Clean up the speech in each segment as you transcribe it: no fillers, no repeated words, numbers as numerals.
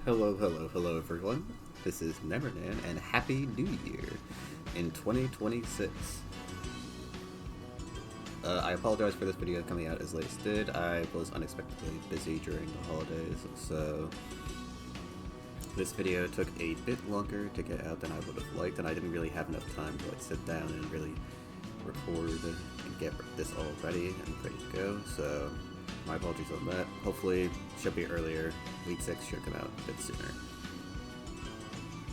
Hello everyone. This is Nevernan and Happy New Year in 2026. I apologize for this video coming out as late as it did. I was unexpectedly busy during the holidays, so this video took a bit longer to get out than I would have liked, and I didn't really have enough time to sit down and really record and get this all ready and ready to go, so my apologies on that. Hopefully, it should be earlier. Week 6 should come out a bit sooner.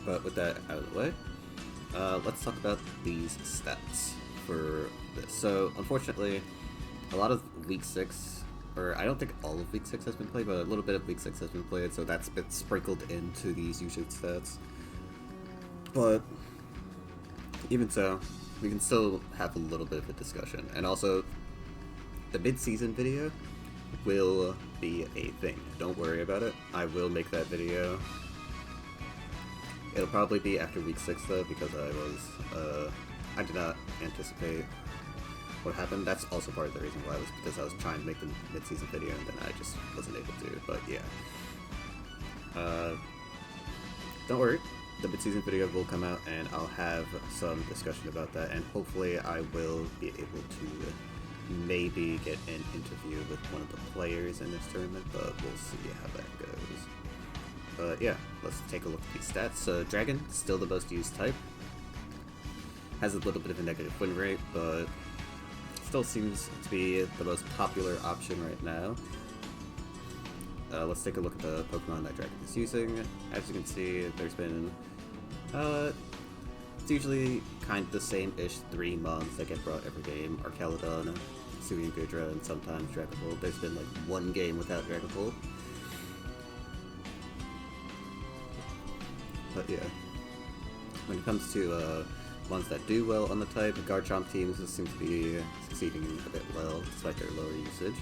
But with that out of the way, let's talk about these stats for this. So, unfortunately, a lot of Week 6, or I don't think all of Week 6 has been played, but a little bit of Week 6 has been played, so that's been sprinkled into these usage stats. But, even so, we can still have a little bit of a discussion. And also, the mid-season video will be a thing. Don't worry about it. I will make that video. It'll probably be after week 6 though, because I did not anticipate what happened. That's also part of the reason why, was because I was trying to make the mid-season video and then I just wasn't able to, but yeah. Don't worry. The mid-season video will come out and I'll have some discussion about that, and hopefully I will be able to maybe get an interview with one of the players in this tournament, but we'll see how that goes. But yeah, let's take a look at these stats. So Dragon, still the most used type. Has a little bit of a negative win rate, but still seems to be the most popular option right now. Let's take a look at the Pokemon that Dragon is using. As you can see, there's been it's usually kind of the same-ish 3 mons that get brought every game. Archaludon, Suian Gudra, and sometimes Dragapult. There's been like 1 game without Dragapult. But yeah, when it comes to ones that do well on the type, Garchomp teams seem to be succeeding a bit well, despite their lower usage.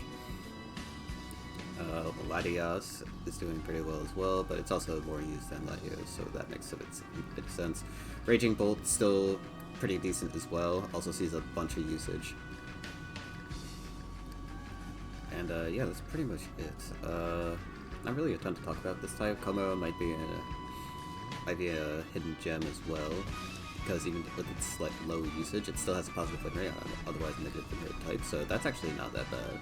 Latias is doing pretty well as well, but it's also more used than Latios, so that makes a bit of sense. Raging Bolt still pretty decent as well, also sees a bunch of usage. And yeah, that's pretty much it. Not really a ton to talk about this type. Como might be a hidden gem as well, because even with its like low usage, it still has a positive win rate on otherwise negative win rate type, so that's actually not that bad.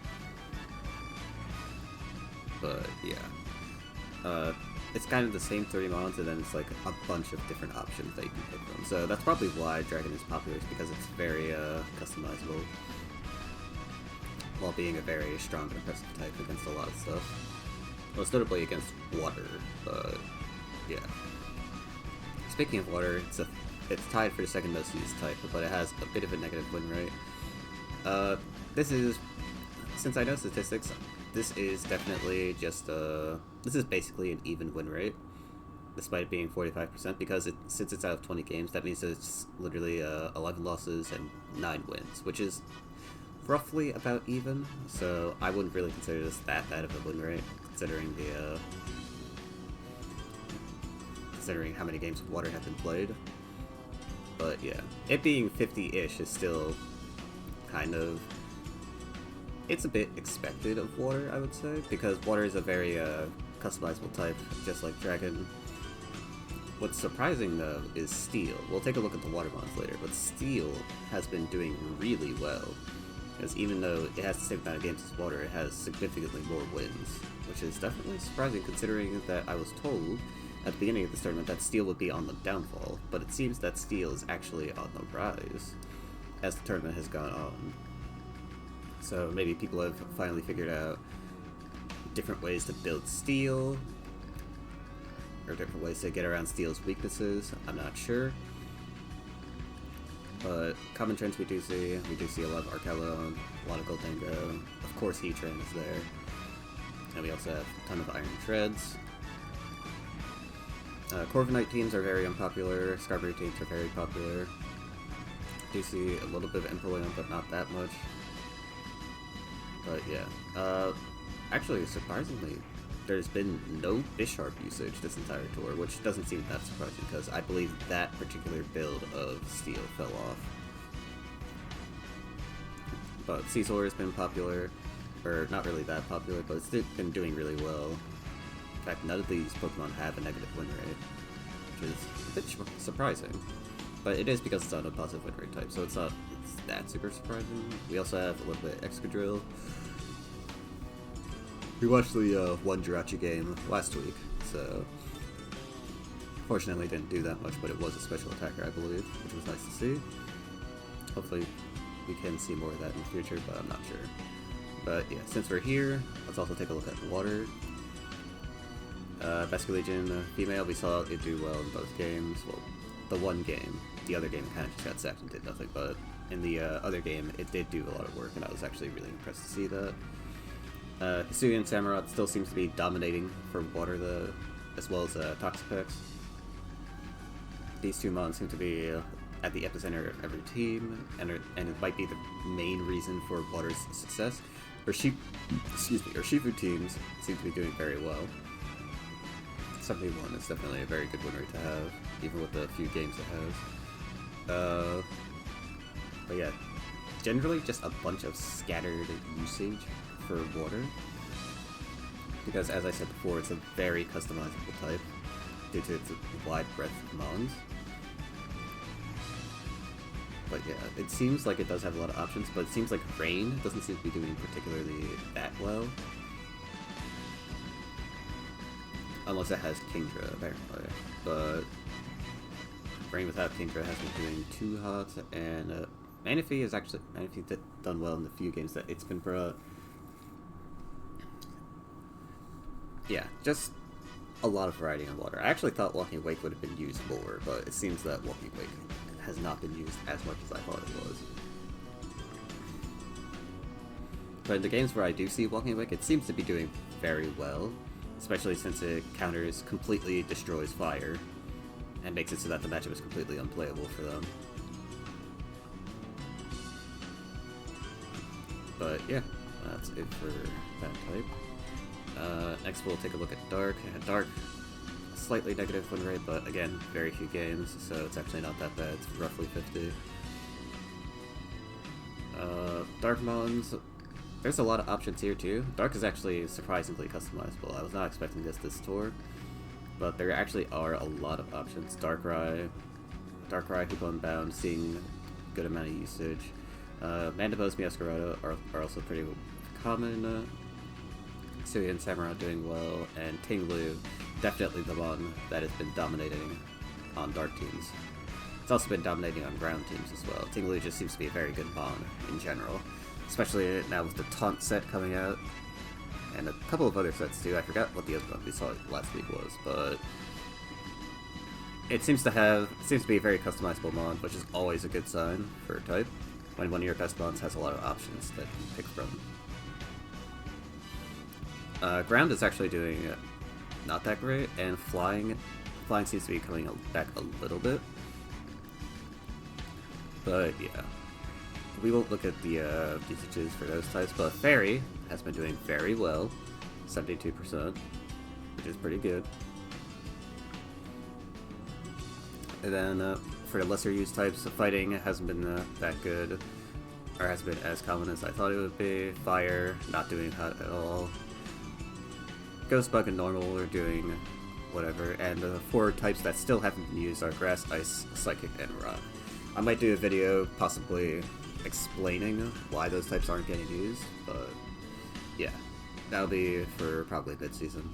But yeah, it's kind of the same 30 mons, and then it's like a bunch of different options that you can pick from. So that's probably why Dragon is popular, is because it's very customizable, while being a very strong and impressive type against a lot of stuff. Most notably against water, but yeah. Speaking of water, it's tied for the second most used type, but it has a bit of a negative win rate. This is, since I know statistics, this is definitely just this is basically an even win rate, despite it being 45%, because since it's out of 20 games, that means it's literally 11 losses and 9 wins, which is roughly about even, so I wouldn't really consider this that bad of a win rate, considering how many games of water have been played. But yeah, it being 50-ish is still kind of, it's a bit expected of water, I would say, because water is a very customizable type, just like Dragon. What's surprising though is Steel. We'll take a look at the water mons later, but Steel has been doing really well, because even though it has the same amount of games as water, it has significantly more wins, which is definitely surprising considering that I was told at the beginning of this tournament that Steel would be on the downfall, but it seems that Steel is actually on the rise as the tournament has gone on. So maybe people have finally figured out different ways to build Steel, or different ways to get around Steel's weaknesses. I'm not sure. But common trends we do see a lot of Archaludon, a lot of Goldengo, of course Heatran is there, and we also have a ton of Iron Treads. Corviknight teams are very unpopular, Scarberry teams are very popular. Do see a little bit of Empoleon, but not that much. But yeah, actually surprisingly, there's been no Bisharp usage this entire tour, which doesn't seem that surprising, because I believe that particular build of Steel fell off. But Scizor has been popular, or not really that popular, but it's been doing really well. fact, none of these Pokemon have a negative win rate, which is a bit surprising. But it is because it's on a positive win rate type, so it's not that super surprising. We also have a little bit of Excadrill. We watched the one Jirachi game last week, so fortunately didn't do that much, but it was a special attacker, I believe, which was nice to see. Hopefully we can see more of that in the future, but I'm not sure. But yeah, since we're here, let's also take a look at water. Basculegion female, we saw it do well in both games. Well, the one game. The other game kind of just got sacked and did nothing, but in the other game, it did do a lot of work, and I was actually really impressed to see that. Hisuian Samurott still seems to be dominating for water, as well as Toxapex. These two mons seem to be at the epicenter of every team, and it might be the main reason for water's success. Urshifu teams seem to be doing very well. 71 is definitely a very good win rate to have, even with the few games it has. But yeah, generally just a bunch of scattered usage for water, because as I said before, it's a very customizable type due to its wide breadth of mons. But yeah, it seems like it does have a lot of options, but it seems like Rain doesn't seem to be doing particularly that well. Unless it has Kingdra, apparently. But Rain without Kingdra hasn't been doing too hot, and Manaphy has actually done well in the few games that it's been brought. Yeah, just a lot of variety on water. I actually thought Walking Wake would have been used more, but it seems that Walking Wake has not been used as much as I thought it was. But in the games where I do see Walking Wake, it seems to be doing very well, especially since it completely destroys fire, and makes it so that the matchup is completely unplayable for them. But yeah, that's it for that type. Next we'll take a look at Dark. Dark, slightly negative win rate, but again, very few games, so it's actually not that bad. It's roughly 50. Dark Mons, there's a lot of options here too. Dark is actually surprisingly customizable. I was not expecting this tour, but there actually are a lot of options. Darkrai, Hoopa Unbound, seeing a good amount of usage. Mandibuzz, Meowscarada are also pretty common. Hisuian Samurott doing well, and Tinglu, definitely the one that has been dominating on Dark teams. It's also been dominating on ground teams as well. Tinglu just seems to be a very good mon in general, especially now with the Taunt set coming out, and a couple of other sets too. I forgot what the other one we saw last week was, but it seems to be a very customizable mon, which is always a good sign for a type, when one of your best mons has a lot of options that you pick from. Ground is actually doing not that great, and flying seems to be coming back a little bit. But yeah, we won't look at the usages for those types, but Fairy has been doing very well, 72%, which is pretty good. And then for the lesser used types, Fighting hasn't been that good, or hasn't been as common as I thought it would be. Fire, not doing hot at all. Ghost Bug and Normal are doing whatever, and the four types that still haven't been used are Grass, Ice, Psychic, and Rock. I might do a video possibly explaining why those types aren't getting used, but yeah, that'll be for probably mid-season.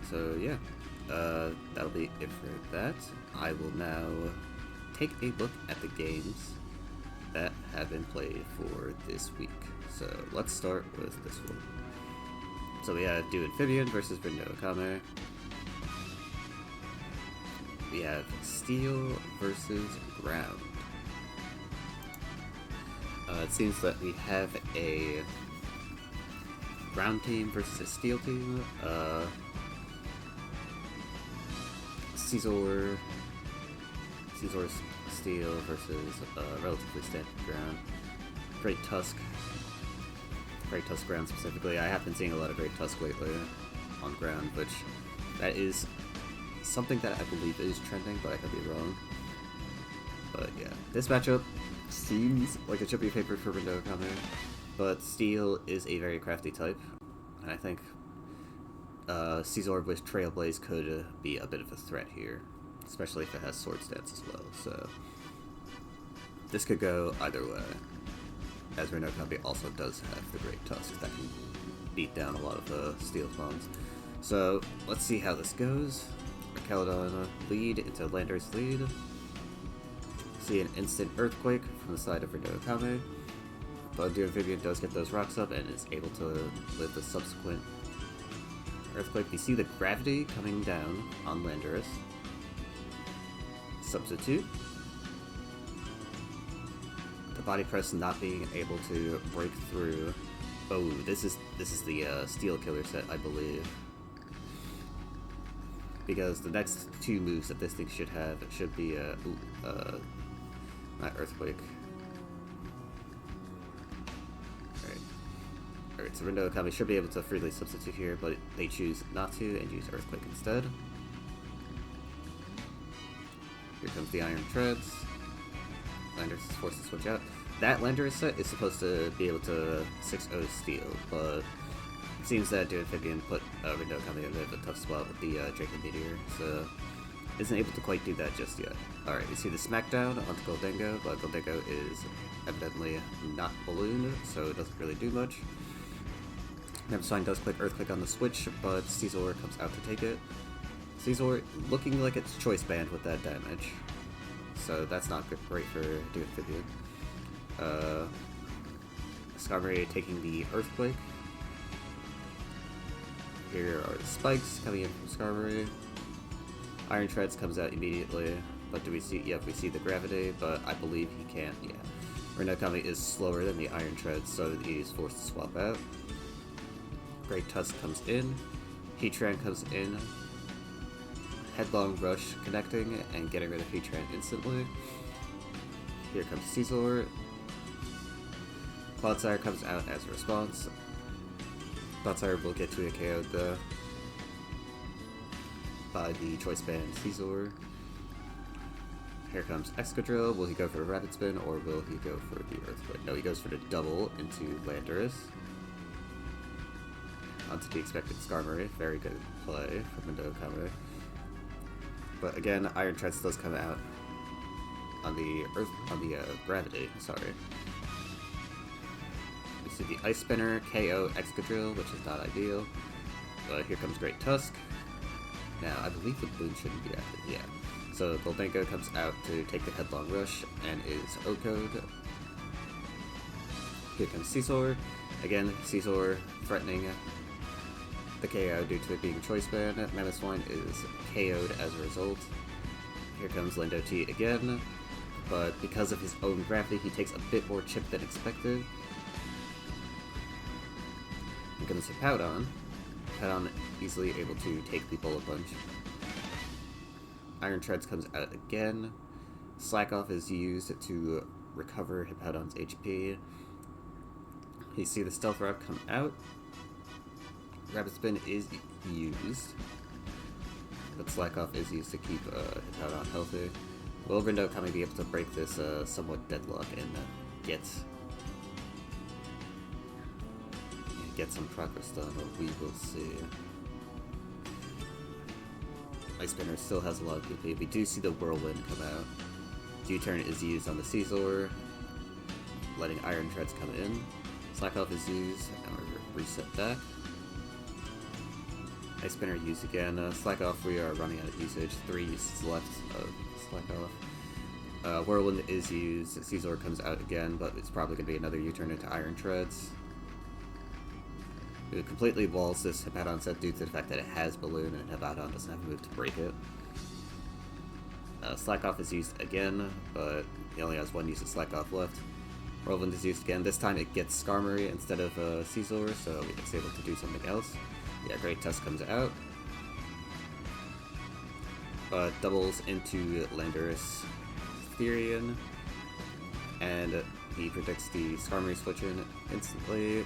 So yeah, that'll be it for that. I will now take a look at the games that have been played for this week. So let's start with this one. So we have Do Amphibian versus Rindo Kame. We have Steel versus Ground. It seems that we have a Ground team versus a Steel team. Caesar's Steel versus relatively standard Ground. Great Tusk Ground specifically. I have been seeing a lot of Great Tusk lately on Ground, which that is something that I believe is trending, but I could be wrong. But yeah, this matchup seems like it should be favored for Rindo Kame, but Steel is a very crafty type, And I think Caesar with Trailblaze could be a bit of a threat here, especially if it has Sword Stance as well. So this could go either way, as Reno Copy also does have the Great Tusk that can beat down a lot of Steel Spawns. So let's see how this goes. Caledon lead into Lander's lead. See an instant Earthquake from the side of Reno Kame, but the Amphibian does get those rocks up and is able to live the subsequent Earthquake. We see the gravity coming down on Landorus. Substitute. The body press not being able to break through. Oh, this is the Steel Killer set, I believe. Because the next two moves that this thing should have should be not Earthquake. Alright, so Rendo Akami should be able to freely substitute here, but they choose not to and use Earthquake instead. Here comes the Iron Treads. Landers is forced to switch out. That Landers set is supposed to be able to 6-0 Steel, but it seems that Dude Amphibian put Rendo Akami in a bit of a tough spot with the Dragon Meteor, so isn't able to quite do that just yet. Alright, we see the Smackdown onto Goldengo, but Goldengo is evidently not ballooned, so it doesn't really do much. Nemerswine does click Earthquake on the switch, but Caesar comes out to take it. Caesar looking like it's choice banned with that damage, so that's not great for Dude Amphibian. Skarmory taking the Earthquake. Here are the spikes coming in from Skarmory. Iron Treads comes out immediately, but do we see? Yep, we see the gravity, but I believe he can't. Yeah, Renokami is slower than the Iron Treads, so he is forced to swap out. Great Tusk comes in. Heatran comes in. Headlong Rush connecting and getting rid of Heatran instantly. Here comes Caesar. Cloudsire comes out as a response. Cloudsire will get to a KO by the choice band Caesar. Here comes Excadrill. Will he go for a Rapid Spin or will he go for the Earthquake? No, he goes for the double into Landorus. Onto the expected Skarmory. Very good play from Mendo Kame. But again, Iron Treads does come out on the gravity. Sorry. We see the Ice Spinner KO Excadrill, which is not ideal. But here comes Great Tusk. Now, I believe the balloon shouldn't be active. Yeah. So Goldengo comes out to take the Headlong Rush and is O-Code. Here comes Caesar. Again, Caesar threatening the KO due to it being choice band. Mamoswine is KO'd as a result. Here comes Lindo T again, but because of his own gravity, he takes a bit more chip than expected. Here comes Hippowdon. Hippowdon easily able to take the Bullet Punch. Iron Treads comes out again. Slack Off is used to recover Hippowdon's HP. You see the Stealth Rock come out. Rapid Spin is used, but Slack Off is used to keep Hippowdon healthy. Will Rindo Kami be able to break this somewhat deadlock and get some progress done? But we will see. Ice Spinner still has a lot of PP. We do see the Whirlwind come out. U-Turn is used on the Caesar, letting Iron Treads come in. Slack Off is used, and we're reset back. Ice Spinner used again. Slack Off, we are running out of usage. 3 uses left of Slack Off. Whirlwind is used. Caesar comes out again, but it's probably going to be another U-turn into Iron Treads. It completely walls this Hippowdon set due to the fact that it has Balloon and Hippowdon doesn't have a move to break it. Slack Off is used again, but he only has 1 use of Slack Off left. Whirlwind is used again. This time it gets Skarmory instead of Caesar, so it's able to do something else. Yeah, Great Tusk comes out. Doubles into Landorus Therian, and he predicts the Skarmory switch in instantly.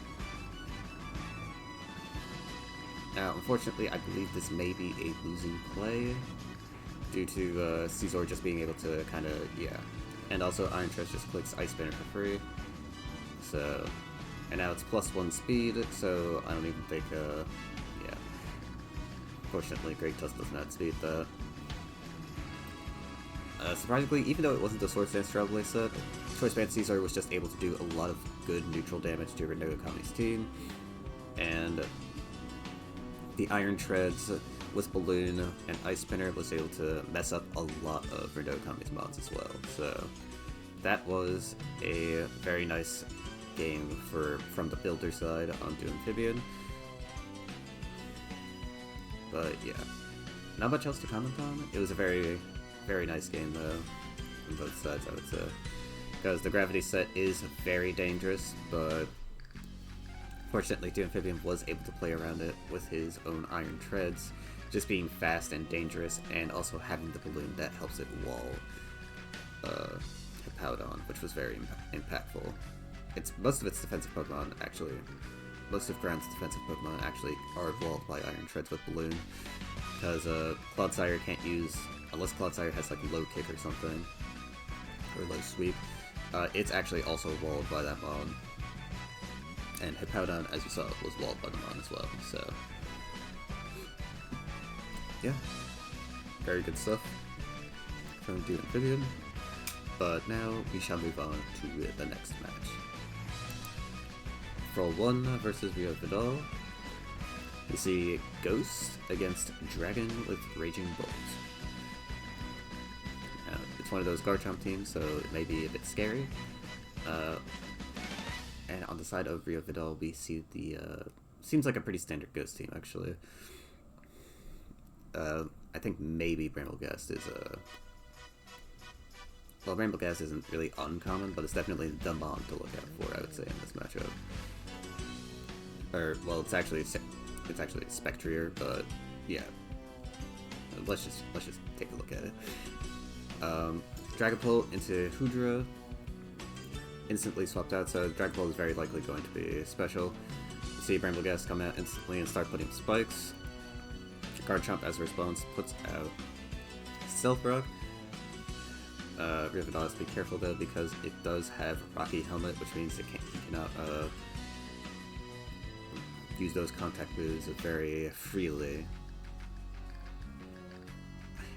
Now, unfortunately, I believe this may be a losing play due to Caesar just being able to kind of, yeah. And also, Iron Treads just clicks Ice Spinner for free. So, And now it's +1 speed, so I don't even think, yeah. Fortunately, Great Tusk doesn't have speed, though. Surprisingly, even though it wasn't the Sword Dance Trailblaze set, Choice Band Caesar was just able to do a lot of good neutral damage to Rengoku Kami's team, and the Iron Treads with Balloon and Ice Spinner was able to mess up a lot of Rengoku Kami's mons as well, so that was a very nice game from the builder side on Do Amphibian. But yeah, not much else to comment on. It was a very, very nice game though, on both sides I would say. Because the gravity set is very dangerous, but fortunately Do Amphibian was able to play around it with his own Iron Treads, just being fast and dangerous, and also having the balloon that helps it wall Hippowdon, which was very impactful. Most of its defensive Pokemon actually, most of Ground's defensive Pokemon actually are walled by Iron Treads with Balloon, because Clodsire can't use, unless Clodsire has like low kick or something, or low sweep, it's actually also walled by that mon. And Hippowdon, as you saw, was walled by the mon as well, so yeah, very good stuff from Do Amphibian. But now we shall move on to the next match. Troll 1 versus Rio Vidal. We see Ghost against Dragon with Raging Bolt. Now, it's one of those Garchomp teams, so it may be a bit scary. And on the side of Rio Vidal, we see the seems like a pretty standard Ghost team actually. I think maybe Bramblegast is well, Bramblegast isn't really uncommon, but it's definitely the mon to look out for, I would say, in this matchup. Or, well, it's actually Spectrier, but yeah. Let's just take a look at it. Dragapult into Hoodra, instantly swapped out, so Dragapult is very likely going to be special. You see Bramblegast come out instantly and start putting spikes. Garchomp, as a response, puts out Stealth Rock. Rio Vidal has to be careful though, because it does have Rocky Helmet, which means he cannot use those contact moves very freely.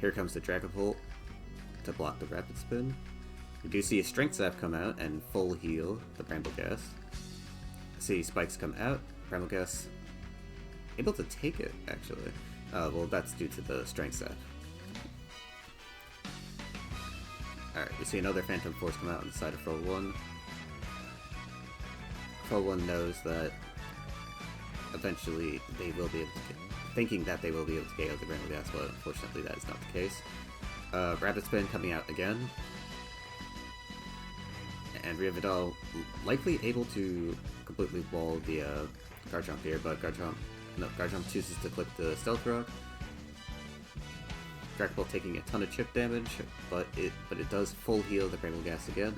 Here comes the Dragapult to block the Rapid Spin. We do see a Strength Sap come out and full heal the Bramblegast. See Spikes come out, Bramblegast able to take it actually. Well, that's due to the Strength Sap. Alright, we see another Phantom Force come out on the side of Fro 1. Fro 1 knows that eventually they will be able to thinking that they will be able to KO the Bramblegast, but unfortunately that is not the case. Rapid Spin coming out again. And Rio Vidal likely able to completely wall the Garchomp here, but Garchomp chooses to click the Stealth Rock. Dragapult taking a ton of chip damage, but it does full heal the Bramblegast again.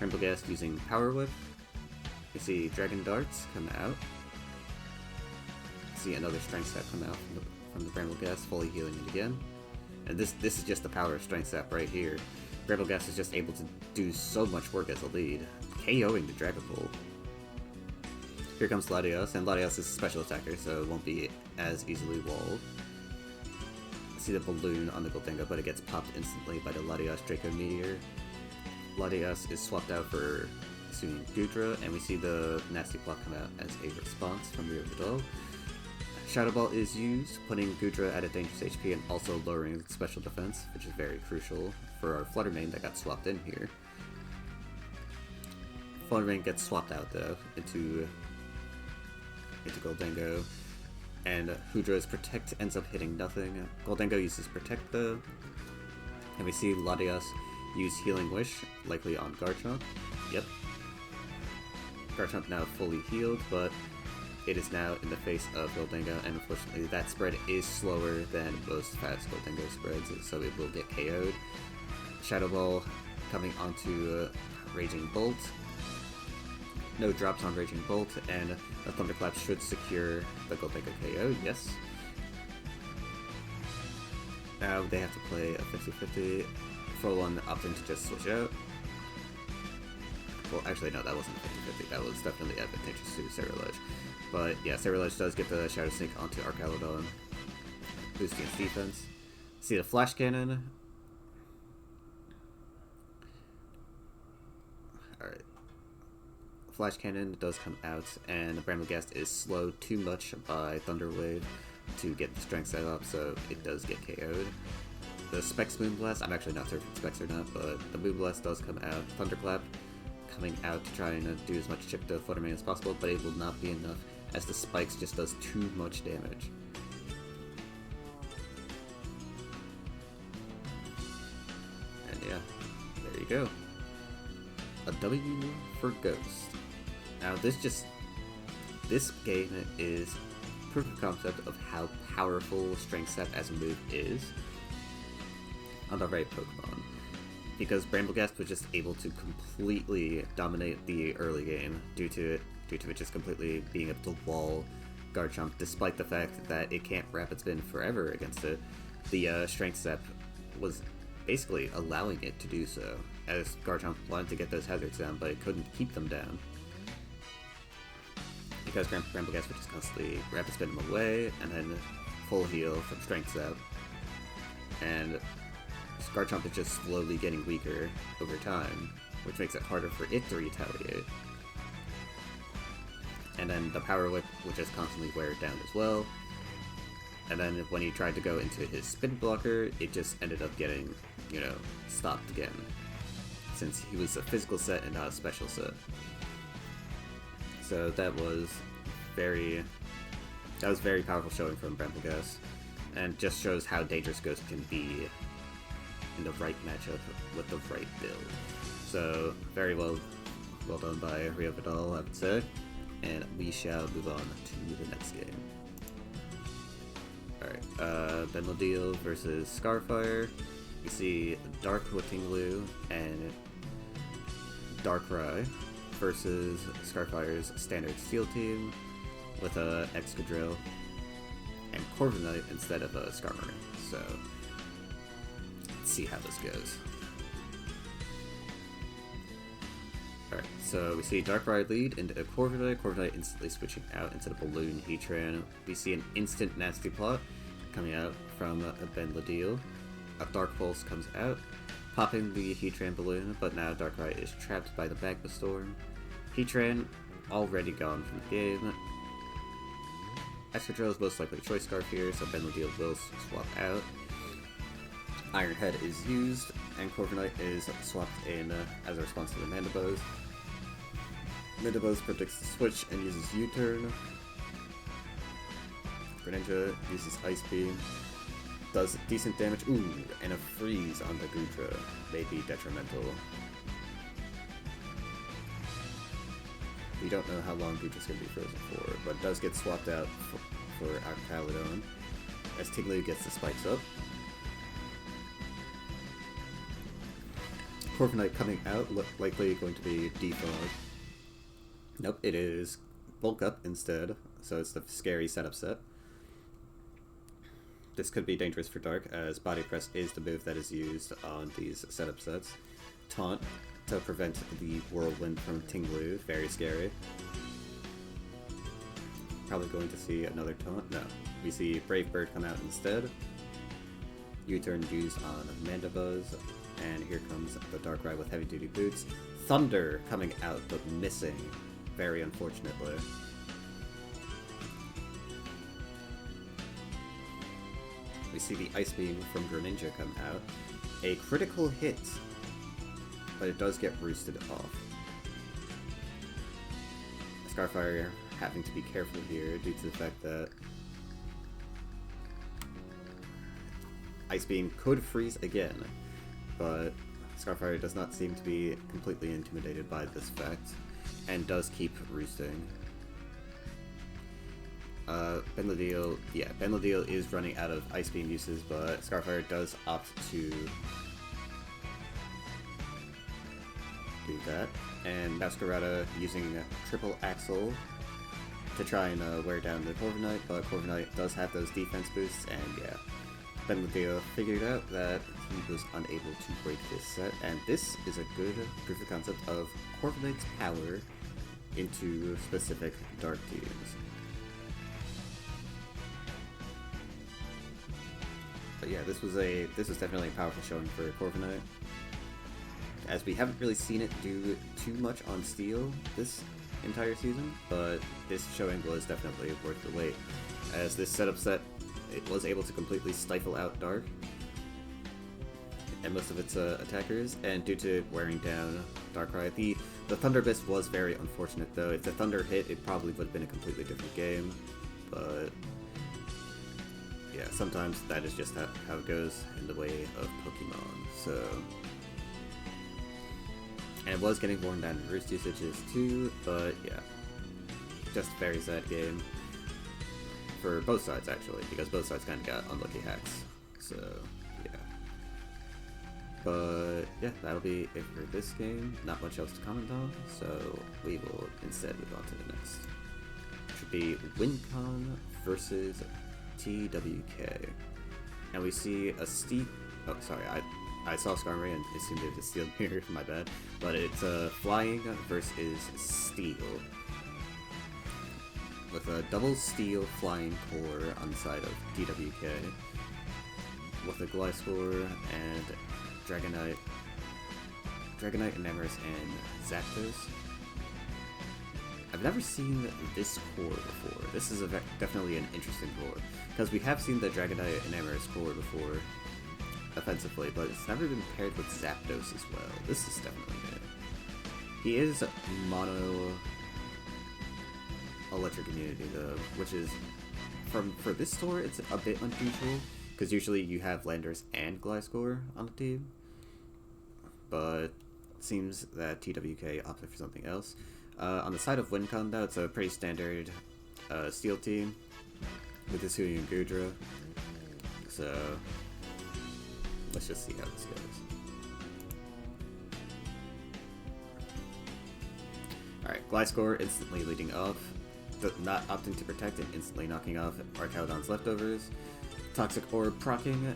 Bramblegast using Power Whip. You see Dragon Darts come out. You see another Strength Sap come out from the Bramblegast, fully healing it again. And this is just the power of Strength Sap right here. Bramblegast is just able to do so much work as a lead, KOing the Dragapult. Here comes Latios, and Latios is a special attacker, so it won't be as easily walled. See the balloon on the Gholdengo, but it gets popped instantly by the Latios Draco Meteor. Latios is swapped out for assuming Goodra, and we see the Nasty Plot come out as a response from Rio Vidal. Shadow Ball is used, putting Goodra at a dangerous HP and also lowering its special defense, which is very crucial for our Flutter Mane that got swapped in here. Flutter Mane gets swapped out though into Gholdengo. And Hoodra's Protect ends up hitting nothing. Gholdengo uses Protect though. And we see Latios use Healing Wish, likely on Garchomp. Yep. Garchomp now fully healed, but it is now in the face of Gholdengo, and unfortunately that spread is slower than most fast Gholdengo spreads, so it will get KO'd. Shadow Ball coming onto Raging Bolt. No drops on Raging Bolt, and a Thunderclap should secure the Gholdengo KO, yes. Now they have to play a 50-50. Fro 1 opting to just switch out. Well, actually, no, that wasn't 50-50. That was definitely advantageous to Cerulege. But yeah, Cerulege does get the Shadow Sneak onto Archaludon, boosting its defense. See the Flash Cannon. Alright. Flash Cannon does come out, and the Bramblegast is slowed too much by Thunder Wave to get the strength set up, so it does get KO'd. The Specs Moonblast, I'm actually not sure if it's Specs or not, but the Moonblast does come out. Thunderclap coming out to try and do as much chip to Fluttermane as possible, but it will not be enough as the Spikes just does too much damage. And yeah, there you go. A W for Ghost. Now this game is proof of concept of how powerful Strength Set as a move is on the right Pokemon. Because Bramblegast was just able to completely dominate the early game due to it just completely being able to wall Garchomp, despite the fact that it can't Rapid Spin forever against it. The Strength Step was basically allowing it to do so, as Garchomp wanted to get those hazards down, but it couldn't keep them down. Because Bramblegast would just constantly Rapid Spin them away, and then full heal from Strength Step. And Garchomp is just slowly getting weaker over time, which makes it harder for it to retaliate. And then the Power Whip would just constantly wear it down as well. And then when he tried to go into his Spin Blocker, it just ended up getting, stopped again. Since he was a physical set and not a special set. So that was very powerful showing from Bramblegast. And just shows how dangerous Ghost can be in the right matchup with the right build. So very well done by Rio Vidal, I would say. And we shall move on to the next game. Alright, Benlodil versus Scarfire. We see Dark Watinglu and Darkrai versus Scarfire's standard Steel team with a Excadrill and Corviknight instead of a Skarmory. So let's see how this goes. Alright, so we see Darkrai lead into a Corviknight instantly switching out into the Balloon Heatran. We see an instant Nasty Plot coming out from Benlodil. A Dark Pulse comes out, popping the Heatran balloon, but now Darkrai is trapped by the Magma Storm. Heatran already gone from the game. Excadrill is most likely Choice Scarf here, so Benlodil will swap out. Iron Head is used, and Corviknight is swapped in as a response to the Mandibuzz. Mandibuzz predicts the switch and uses U-turn. Greninja uses Ice Beam. Does decent damage. Ooh, and a freeze on the Goodra may be detrimental. We don't know how long Goodra's going to be frozen for, but it does get swapped out for Archaludon as Tinglu gets the spikes up. Corviknight coming out, likely going to be Defog. Nope, it is Bulk Up instead, so it's the scary setup set. This could be dangerous for Dark, as Body Press is the move that is used on these setup sets. Taunt to prevent the Whirlwind from Tinglu, very scary. Probably going to see another Taunt? No. We see Brave Bird come out instead. U-turn used on Mandibuzz, and here comes the Darkrai with Heavy Duty Boots. Thunder coming out, but missing, very unfortunately. We see the Ice Beam from Greninja come out. A critical hit, but it does get roosted off. Scarfire having to be careful here due to the fact that Ice Beam could freeze again, but Scarfire does not seem to be completely intimidated by this fact, and does keep roosting. Benlodil is running out of Ice Beam uses, but Scarfire does opt to do that. And Masquerada using Triple Axle to try and wear down the Corviknight, but Corviknight does have those defense boosts, and yeah, Benlidio figured out that he was unable to break this set, and this is a good proof of concept of Corviknight's power into specific dark teams. But yeah, this was definitely a powerful showing for Corviknight, as we haven't really seen it do too much on Steel this entire season, but this showing was definitely worth the wait, as this setup set, it was able to completely stifle out Dark and most of its attackers, and due to wearing down Darkrai, the Thunder Mist was very unfortunate though. If the Thunder hit, it probably would have been a completely different game, but yeah, sometimes that is just how it goes in the way of Pokemon, so... And it was getting worn down in roost usages too, but yeah, just a very sad game for both sides actually, because both sides kind of got unlucky hacks, so yeah. But yeah, that'll be it for this game. Not much else to comment on, so we will instead move on to the next. It should be WinCon versus TWK. And we see a steep... Oh, sorry, I saw Skarmory and assumed it was a Steel Mirror, my bad. But it's Flying versus Steel, with a double Steel Flying core on the side of TWK, with a Gliscor and Dragonite, Enamorus, and Zapdos. I've never seen this core before. This is definitely an interesting core, because we have seen the Dragonite Enamorus core before, offensively, but it's never been paired with Zapdos as well. This is definitely it. He is mono electric immunity though, which is, for this store, it's a bit unusual, because usually you have Landers and Gliscor on the team, but it seems that TWK opted for something else. On the side of WinCon though, it's a pretty standard Steel team with Hisui and Gudra, so let's just see how this goes. Alright, Gliscor instantly leading off, not opting to protect and instantly knocking off Archaudon's leftovers. Toxic Orb proccing.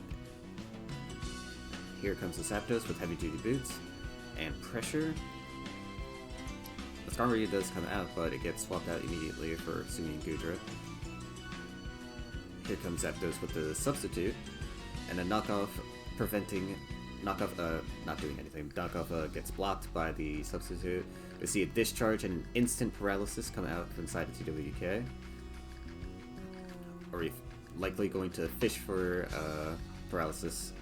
Here comes the Zapdos with heavy duty boots and pressure. The Skarmory does come out, but it gets swapped out immediately for Hisui and Gudra. Here comes Zapdos with the substitute, and a knockoff not doing anything. Knockoff gets blocked by the substitute. We see a discharge and an instant paralysis come out from inside of TWK. Are we likely going to fish for paralysis?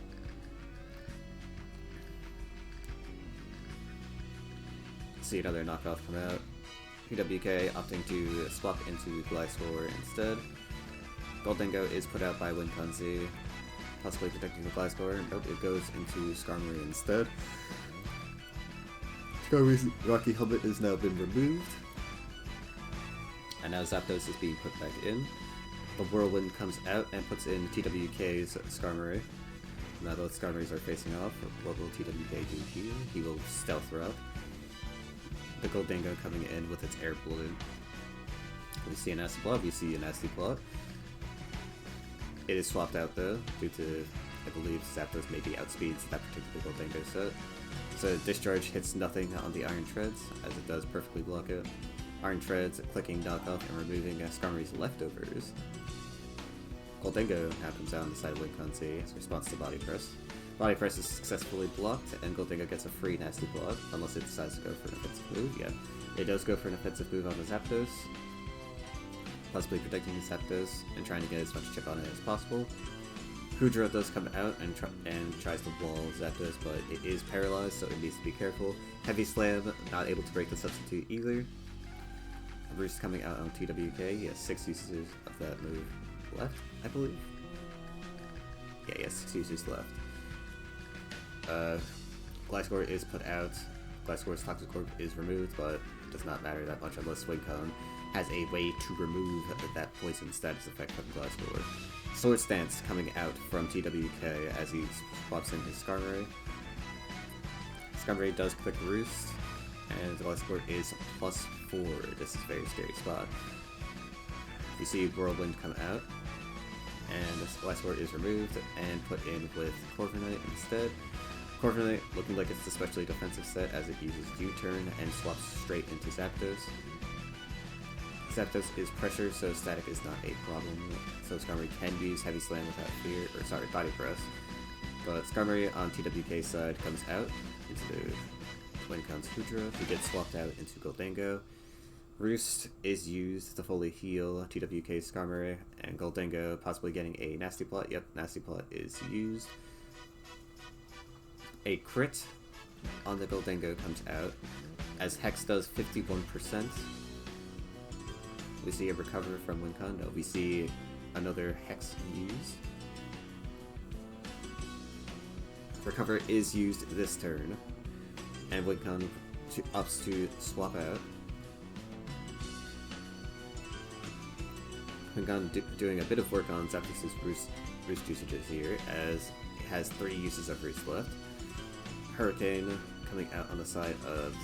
See another knockoff come out. PWK opting to swap into Gliscor instead. Goldengo is put out by WinCon, possibly protecting the Gliscor. Nope, it goes into Skarmory instead. Skarmory's Rocky Helmet has now been removed, and now Zapdos is being put back in. The Whirlwind comes out and puts in TWK's Skarmory. Now both Skarmorys are facing off. What will TWK do here? He will Stealth Route. The Goldengo coming in with its Air Balloon. We see a nasty plot. We see a nasty plot. It is swapped out though, due to, I believe, Zapdos maybe outspeeds that particular Goldengo set. So Discharge hits nothing on the Iron Treads, as it does perfectly block it. Iron Treads clicking knockoff and removing Skarmory's leftovers. Goldengo now comes out on the side of WinCon as response to Body Press. Body Press is successfully blocked, and Goldengo gets a free nasty block, unless it decides to go for an offensive move. Yeah, it does go for an offensive move on the Zapdos, possibly protecting the Zapdos and trying to get as much chip on it as possible. Gudra does come out and tries to wall Zapdos, but it is paralyzed, so it needs to be careful. Heavy Slam, not able to break the substitute either. Bruce coming out on TWK. He has 6 uses of that move left, I believe. Yeah, he has 6 uses left. Gliscor is put out. Gliscor's Toxic Orb is removed, but it does not matter that much unless WinCon has a way to remove that poison status effect from Gliscor. Sword Stance coming out from TWK as he swaps in his Skarmory. Skarmory does click Roost, and Gliscor is +4. This is a very scary spot. You see Whirlwind come out, and this Gliscor is removed and put in with Corviknight instead. Corviknight looking like it's especially defensive set as it uses U-turn and swaps straight into Zapdos. Zapdos is pressure, so static is not a problem, so Skarmory can use Heavy Slam without fear, or sorry, Body Press. But Skarmory on TWK side comes out into the Wincon's Hydra, who gets swapped out into Gholdengo. Roost is used to fully heal TWK Skarmory, and Gholdengo possibly getting a Nasty Plot. Yep, Nasty Plot is used. A crit on the Gholdengo comes out, as Hex does 51%. We see a recover from Wincon. No, we see another Hex used. Recover is used this turn, and Wincon ups to swap out. Wincon doing a bit of work on Zapdos' Roost usages here, as it has 3 uses of Roost left. Hurricane coming out on the side of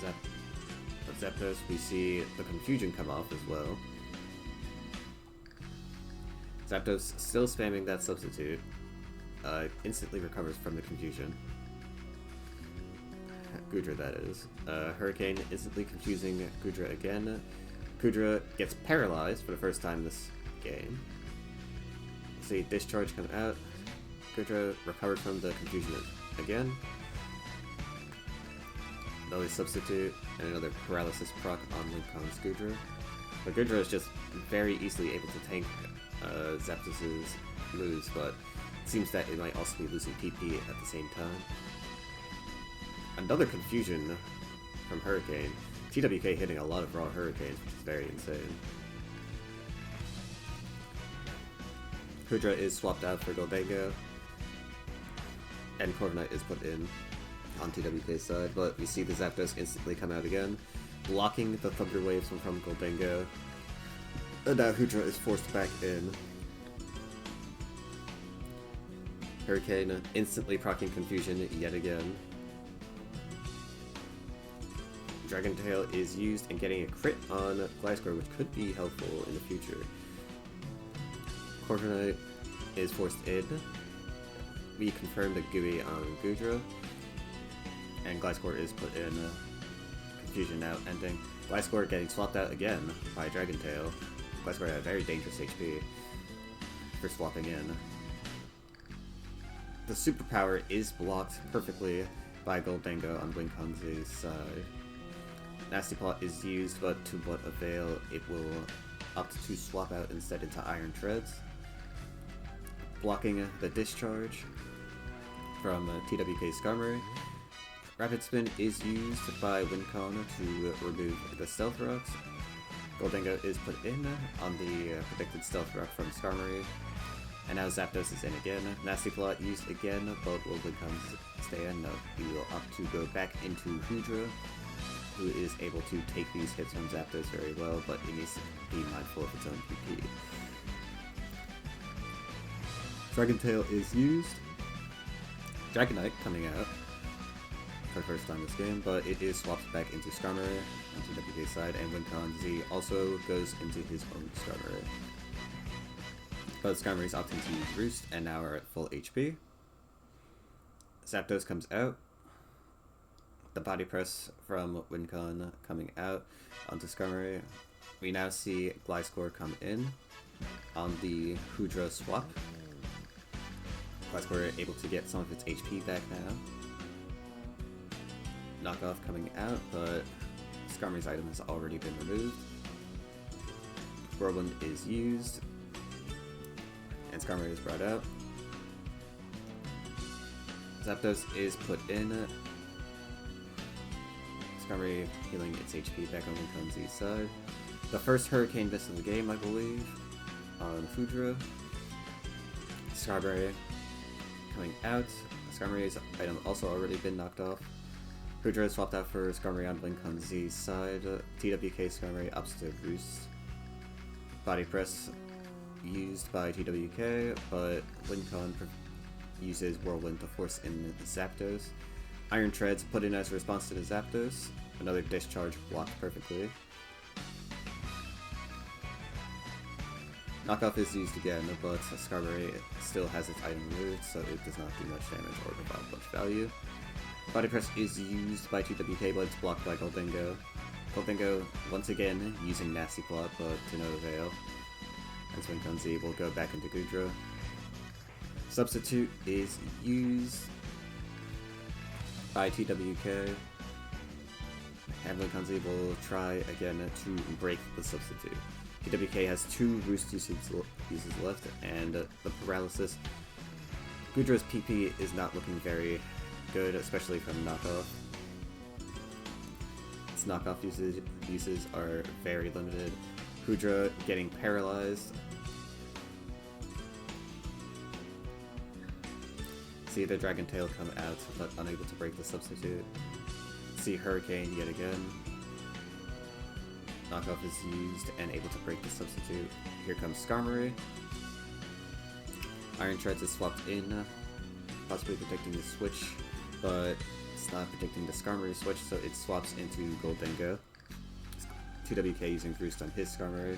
Zapdos. We see the Confusion come off as well. Zapdos still spamming that substitute. Instantly recovers from the Confusion. Goodra, that is. Hurricane instantly confusing Goodra again. Goodra gets paralyzed for the first time this game. See Discharge come out. Goodra recovered from the Confusion again. Another substitute, and another Paralysis proc on Wincon's Goodra. But Goodra is just very easily able to tank Zapdos' moves, but it seems that it might also be losing PP at the same time. Another Confusion from Hurricane. TWK hitting a lot of raw Hurricanes, which is very insane. Hydra is swapped out for Gholdengo, and Corviknight is put in on TWK's side, but we see the Zapdos instantly come out again, blocking the Thunder Waves from Gholdengo, and now Hydra is forced back in. Hurricane instantly proccing Confusion yet again. Dragon Tail is used and getting a crit on Gliscor, which could be helpful in the future. Corviknight is forced in. We confirm the GUI on Goodra, and Gliscor is put in. Confusion now ending. Gliscor getting swapped out again by Dragon Tail. Gliscor had a very dangerous HP for swapping in. The superpower is blocked perfectly by Gholdengo on Wincon's side. Nasty Plot is used, but to what avail? It will opt to swap out instead into Iron Treads, blocking the Discharge from TWK Skarmory. Rapid Spin is used by Wincon to remove the Stealth Rocks. Gholdengo is put in on the predicted Stealth Rock from Skarmory. And now Zapdos is in again. Nasty Plot used again, but will Wincon stay in? No, he will opt to go back into Hydra, who is able to take these hits from Zapdos very well, but it needs to be mindful of its own PP. Dragon Tail is used. Dragonite coming out for the first time this game, but it is swapped back into Skarmory on TWK side, and Wincon Z also goes into his own Skarmory. But Skarmory is opting to use Roost, and now we're at full HP. Zapdos comes out. The Body Press from Wincon coming out onto Skarmory. We now see Gliscor come in on the Hydra swap. Gliscor able to get some of its HP back now. Knockoff coming out, but Skarmory's item has already been removed. Whirlwind is used, and Skarmory is brought out. Zapdos is put in. Skarmory healing its HP back on Wincon's side. The first Hurricane miss of the game, I believe, on Hydra. Skarmory coming out. Skarmory's item also already been knocked off. Hydra is swapped out for Skarmory on Wincon's side. TWK Skarmory ups to Roost. Body Press used by TWK, but Wincon uses Whirlwind to force in Zapdos. Iron Treads put in as a response to the Zapdos. Another Discharge blocked perfectly. Knockoff is used again, but Skarmory still has its item removed, so it does not do much damage or provide much value. Body Press is used by TWK, but it's blocked by Goldingo. Goldingo, once again, using Nasty Plot, but to no avail. As Winkunzi will go back into Goodra. Substitute is used by TWK, and Winkunzi will try again to break the substitute. TWK has 2 Roost uses left, and the Paralysis. Goodra's PP is not looking very good, especially from Knockoff. Its Knockoff uses are very limited. Goodra getting paralyzed. See the Dragon Tail come out, but unable to break the substitute. See Hurricane yet again. Knockoff is used and able to break the substitute. Here comes Skarmory. Iron Shards is swapped in, possibly predicting the switch, but it's not predicting the Skarmory switch, so it swaps into Goldingo. 2WK using Roost on his Skarmory.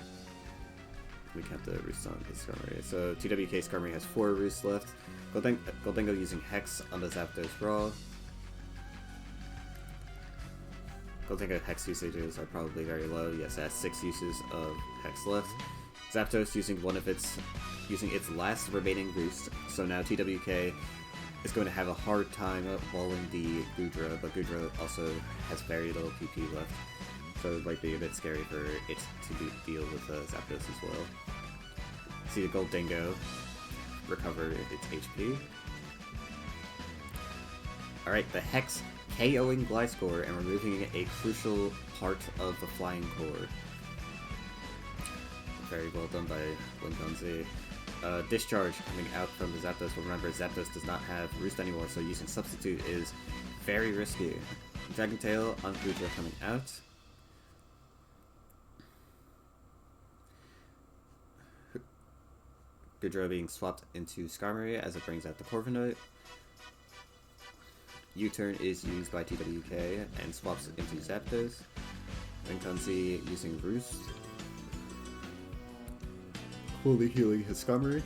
We count the Roost on his Skarmory. So 2WK Skarmory has 4 Roosts left. Goldingo using Hex on the Zapdos Raw. Goldingo Hex usages are probably very low. Yes, it has 6 uses of Hex left. Zapdos using its last remaining Roost. So now TWK is going to have a hard time walling the Goodra, but Goodra also has very little PP left. So it might be a bit scary for it to deal with Zapdos as well. See the Goldingo recover its HP. Alright, the Hex KOing Gliscor and removing a crucial part of the Flying Core. Very well done by Winkunzi. Discharge coming out from the Zapdos, but remember Zapdos does not have Roost anymore, so using Substitute is very risky. Dragon Tail on Goodra coming out. Goodra being swapped into Skarmory as it brings out the Corviknight. U-turn is used by TWK and swaps into Zapdos. Winkunzi using Roost. Fully healing his Skarmory.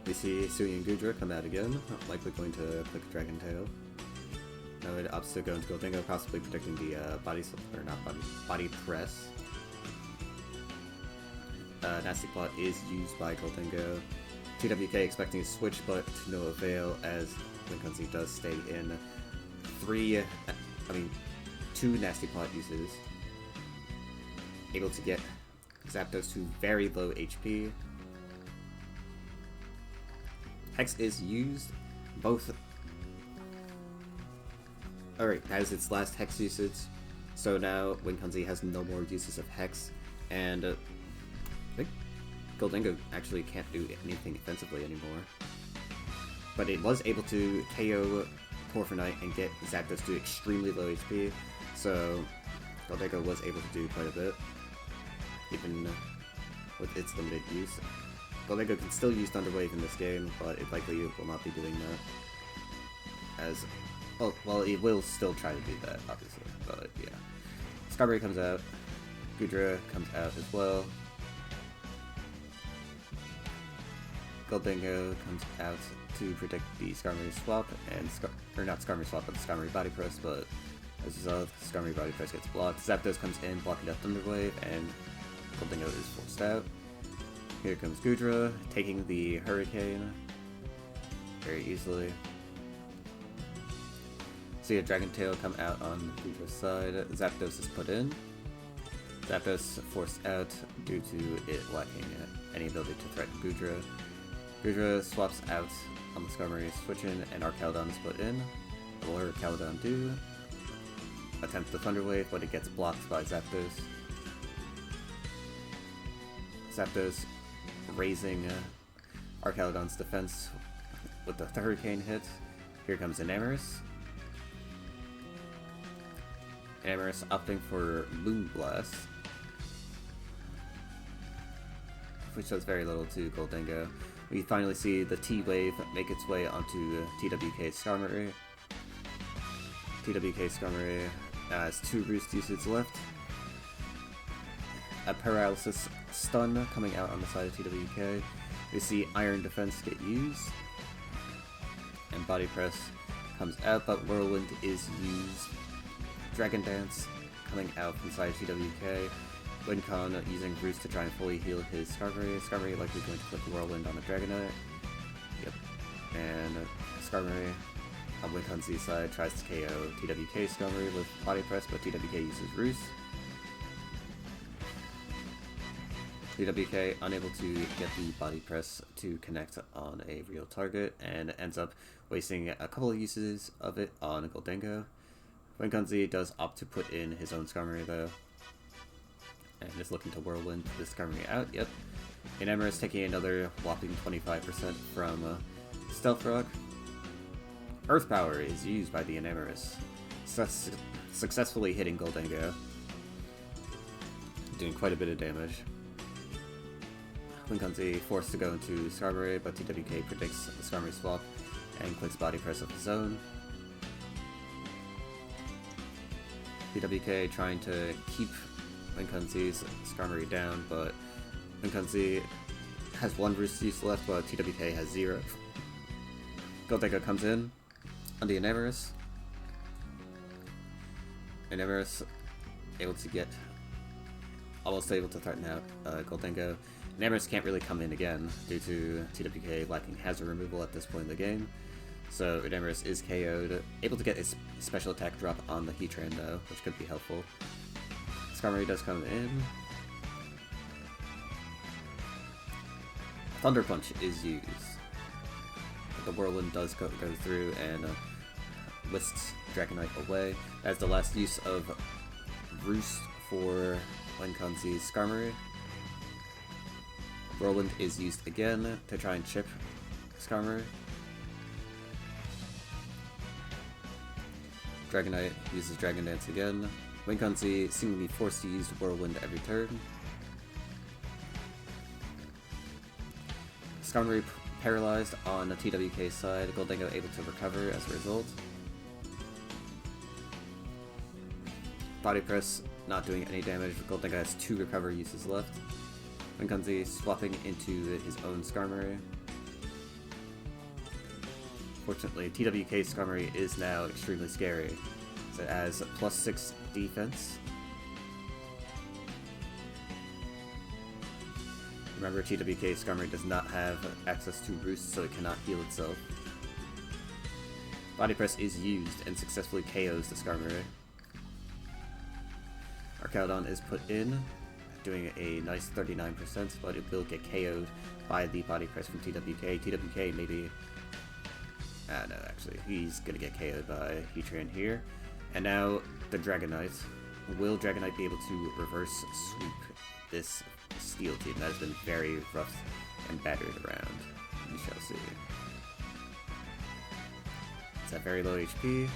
We see Sui and Goodra come out again, likely going to click Dragon Tail. Now it opts to go into Goldingo, possibly protecting the body press. Nasty Plot is used by Goldingo. TWK expecting a switch, but to no avail as Winkunzi does stay in 2 Nasty Plot uses. Able to get Zapdos to very low HP. Hex is used. Both. Alright, has its last Hex usage. So now Winkunzi has no more uses of Hex. And I think Goldingo actually can't do anything defensively anymore. But it was able to KO Corviknight and get Zapdos to extremely low HP. So Goldingo was able to do quite a bit, even with its limited use. Goldingo can still use Thunder Wave in this game, but it likely will not be doing that. As well, it will still try to do that, obviously. But yeah, Skarmory comes out. Goodra comes out as well. Goldingo comes out to predict the Skarmory swap, and not Skarmory swap, but the Skarmory Body Press, but as a result, Skarmory Body Press gets blocked. Zapdos comes in, blocking that Thunder Wave, and Goldingo is forced out. Here comes Goodra, taking the Hurricane very easily. See a Dragon Tail come out on Goodra's side. Zapdos is put in. Zapdos forced out due to it lacking any ability to threaten Goodra. Goodra swaps out on the Skarmory switch-in, and Archaludon is put in. What will Archaludon do? Attempt the Thunder Wave, but it gets blocked by Zapdos. Zapdos raising Archaludon's defense with the Hurricane hit. Here comes Enamorus. Enamorus opting for Moonblast, which does very little to Goldingo. We finally see the T-Wave make its way onto TWK Skarmory. TWK Skarmory has 2 Roost uses left. A Paralysis Stun coming out on the side of TWK. We see Iron Defense get used. And Body Press comes out, but Whirlwind is used. Dragon Dance coming out from the side of TWK. Wincon using Roost to try and fully heal his Skarmory. Skarmory likely going to click Whirlwind on the Dragonite. Yep. And Skarmory on Wincon's Z side tries to KO TWK Skarmory with Body Press, but TWK uses Roost. TWK unable to get the Body Press to connect on a real target and ends up wasting a couple of uses of it on Goldengo. Winconzi does opt to put in his own Skarmory though, and is looking to Whirlwind this Skarmory out. Yep. Inamoris taking another whopping 25% from Stealth Rock. Earth Power is used by the Inamoris, successfully hitting Goldengo, doing quite a bit of damage. Winconzi forced to go into Skarmory, but TWK predicts the Skarmory swap and clicks Body Press of his own. TWK trying to keep Winconzi's Skarmory down, but Winconzi has one Roost use left, but TWK has 0. Goldengo comes in on the Inamoris. Inamoris almost able to threaten out Goldengo. Inamoris can't really come in again due to TWK lacking hazard removal at this point in the game. So Inamoris is KO'd, able to get his special attack drop on the Heatran though, which could be helpful. Skarmory does come in. Thunder Punch is used. But the Whirlwind does go through and whisks Dragonite away. That's the last use of Roost for Winconzi's Skarmory. Whirlwind is used again to try and chip Skarmory. Dragonite uses Dragon Dance again. Winconzi seemingly forced to use Whirlwind every turn. Skarmory paralyzed on the TWK side, Goldengo able to recover as a result. Body Press not doing any damage, Goldengo has 2 recover uses left. Winconzi swapping into his own Skarmory. Fortunately, TWK Skarmory is now extremely scary. So it has +6 defense. Remember, TWK Skarmory does not have access to Roost, so it cannot heal itself. Body Press is used and successfully KOs the Skarmory. Archaudon is put in, doing a nice 39%, but it will get KO'd by the Body Press from TWK. TWK maybe... no, actually, he's gonna get KO'd by Heatran here. And now, the Dragonite. Will Dragonite be able to reverse sweep this Steel team that has been very rough and battered around? We shall see. It's at very low HP. You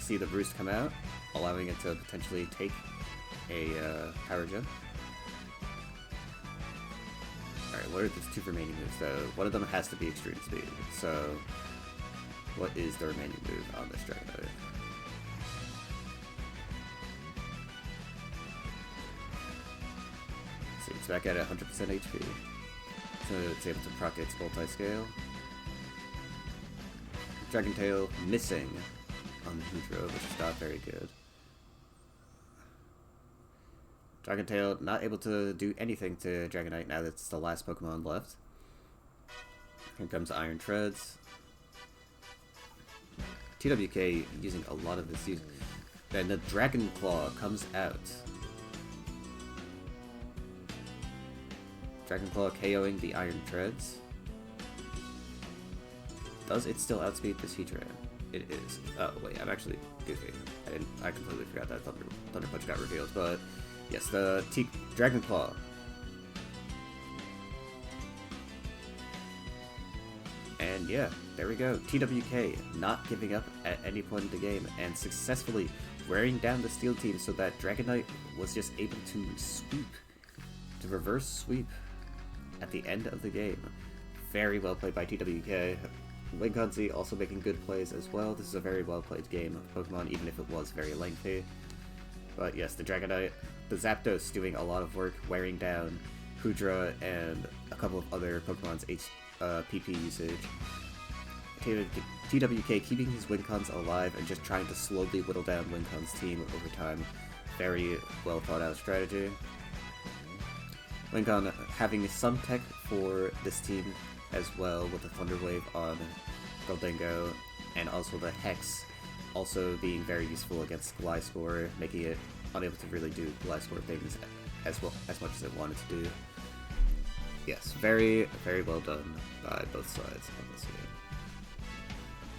see the Roost come out, allowing it to potentially take a Power Gem. Alright, what are the 2 remaining moves though? One of them has to be Extreme Speed, so what is the remaining move on this Dragonite? So it's back at 100% HP. So it's able to proc its multi-scale. Dragon Tail missing on Hydro, which is not very good. Dragon Tail not able to do anything to Dragonite now that it's the last Pokemon left. Here comes Iron Treads. TWK using a lot of this use. Then the Dragon Claw comes out. Dragon Claw KOing the Iron Treads. Does it still outspeed this Heatran? It is. Oh wait, I'm actually goofy. I completely forgot that Thunder Punch got revealed, but yes, the Dragon Claw. And yeah, there we go. TWK not giving up at any point in the game and successfully wearing down the Steel team so that Dragonite was just able to sweep, to reverse sweep at the end of the game. Very well played by TWK. Winconzi also making good plays as well. This is a very well played game of Pokemon, even if it was very lengthy. But yes, the Dragonite, the Zapdos doing a lot of work, wearing down Hudra, and a couple of other Pokemon's PP usage. TWK keeping his Wincons alive and just trying to slowly whittle down Wincon's team over time. Very well thought out strategy. Wincon having some tech for this team as well, with the Thunder Wave on Gholdengo, and also the Hex also being very useful against Gliscor, making it unable to really do Gliscor things as much as it wanted to do. Yes, very, very well done by both sides on this game.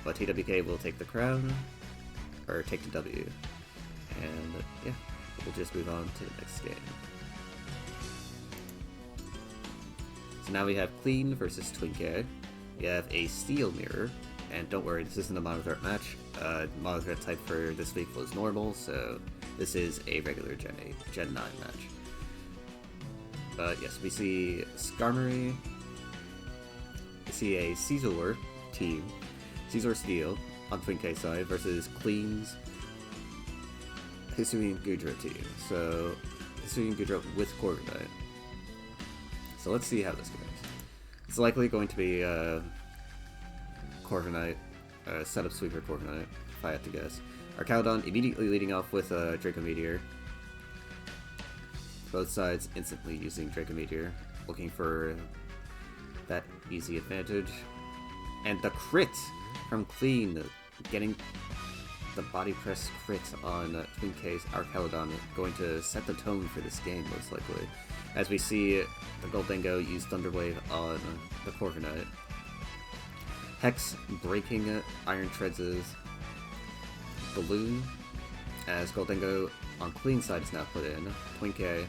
But TWK will take the crown, or take the W, and yeah, we'll just move on to the next game. So now we have Clean versus Twinkie. We have a Steel Mirror, and don't worry, this isn't a Monotype match. Monotype type for this week was normal, so this is a regular Gen 9 match. But yes, we see Skarmory, we see a Scizor team, Scizor Steel on Twinkie's side versus Clean's Hisuian Goodra team. So, Hisuian Goodra with Corviknight. So let's see how this goes. It's likely going to be Corviknight, setup sweeper Corviknight, if I had to guess. Arcaludon immediately leading off with Draco Meteor. Both sides instantly using Draco Meteor, looking for that easy advantage. And the crit from Clean, getting the body press crit on Twinkie's Arcaludon, going to set the tone for this game, most likely. As we see the Gholdengo use Thunder Wave on the Corviknight. Hex breaking Iron Treads' balloon, as Gholdengo on Clean side is now put in. Twinkie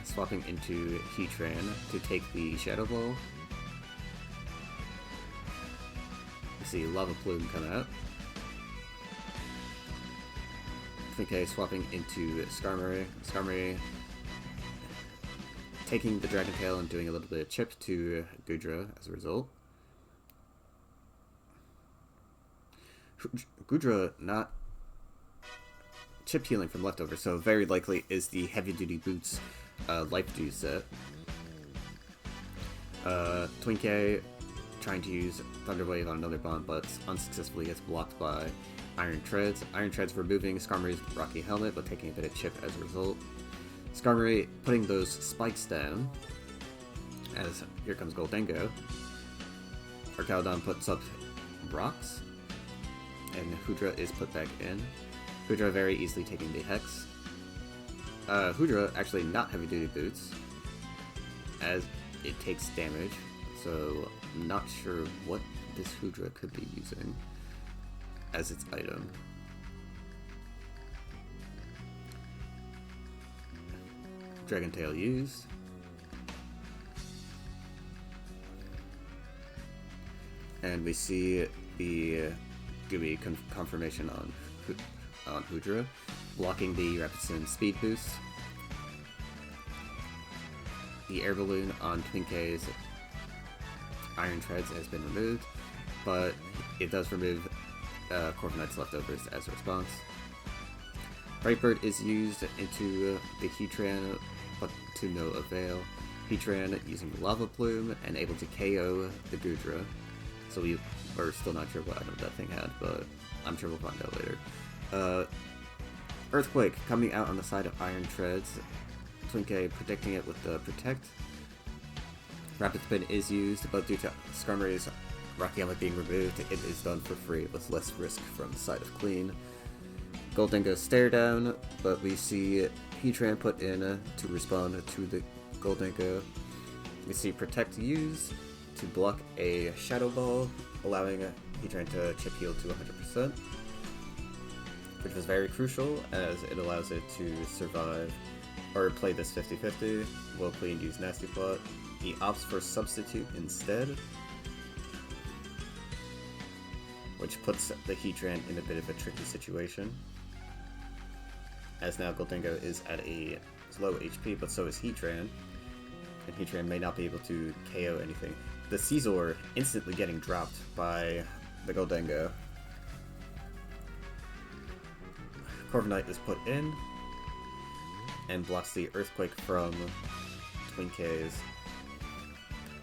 swapping into Heatran to take the Shadow Ball. We see Lava Plume come out. Twinkie swapping into Skarmory. Skarmory taking the Dragon Tail and doing a little bit of chip to Goodra as a result. Goodra not chip healing from leftover, so very likely is the Heavy Duty Boots Life Dew set. Twinkie trying to use Thunder Wave on another bomb, but unsuccessfully gets blocked by Iron Treads. Iron Treads removing Skarmory's Rocky Helmet, but taking a bit of chip as a result. Skarmory putting those spikes down, as here comes Gholdengo. Arcaludon puts up rocks, and Hudra is put back in. Hudra very easily taking the Hex. Hudra actually not Heavy Duty Boots, as it takes damage, so I'm not sure what this Hudra could be using as its item. Dragon Tail used. And we see the gooey confirmation on Hudra, blocking the Rapid Spin Speed Boost. The Air Balloon on Twinkie's Iron Treads has been removed, but it does remove Corviknight's leftovers as a response. Brightbird is used into the Heatran, but to no avail. Heatran using Lava Plume and able to KO the Goodra. So we are still not sure what item that thing had, but I'm sure we'll find out later. Earthquake coming out on the side of Iron Treads. Twinkie protecting it with the Protect. Rapid Spin is used, but due to Skarmory's Rocky Helmet being removed, it is done for free with less risk from the side of Clean. Gholdengo Stare Down, but we see Heatran put in to respond to the Gholdengo. We see Protect used to block a Shadow Ball, allowing Heatran to chip heal to 100%, which was very crucial as it allows it to survive or play this 50-50. Will Clean use Nasty Plot. He opts for Substitute instead, which puts the Heatran in a bit of a tricky situation, as now Gholdengo is at a low HP, but so is Heatran, and Heatran may not be able to KO anything. The Scizor instantly getting dropped by the Gholdengo. Corviknight is put in, and blocks the Earthquake from Twin K's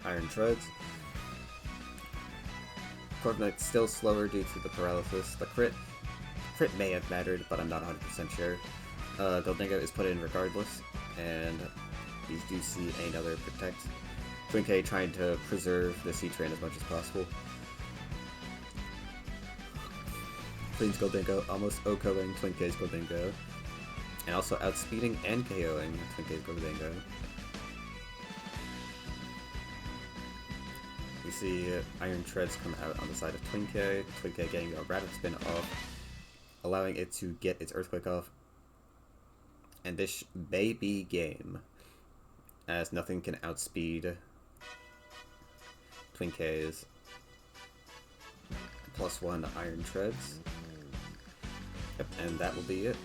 Iron Treads. Corviknight's still slower due to the paralysis. The crit may have mattered, but I'm not 100% sure. Gholdengo is put in regardless, and these do see another protect. Twin K trying to preserve the C-Train as much as possible. Cleans Gholdengo, almost OHKOing Twin K's Gholdengo, and also outspeeding and KOing Twin K's Gholdengo. We see Iron Treads come out on the side of Twin K getting a rapid spin off, allowing it to get its Earthquake off. And this may be game, as nothing can outspeed Twin K's +1 Iron Treads. Yep, and that will be it.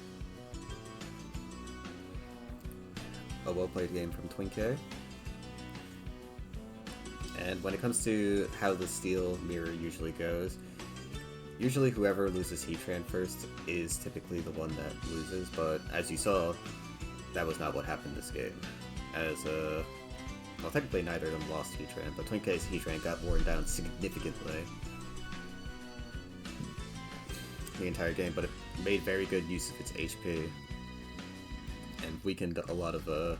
A well-played game from Twin K. And when it comes to how the Steel Mirror usually goes, usually whoever loses Heatran first is typically the one that loses, but as you saw, that was not what happened this game. As, well, technically neither of them lost Heatran, but Twin K's Heatran got worn down significantly the entire game, but it made very good use of its HP and weakened a lot of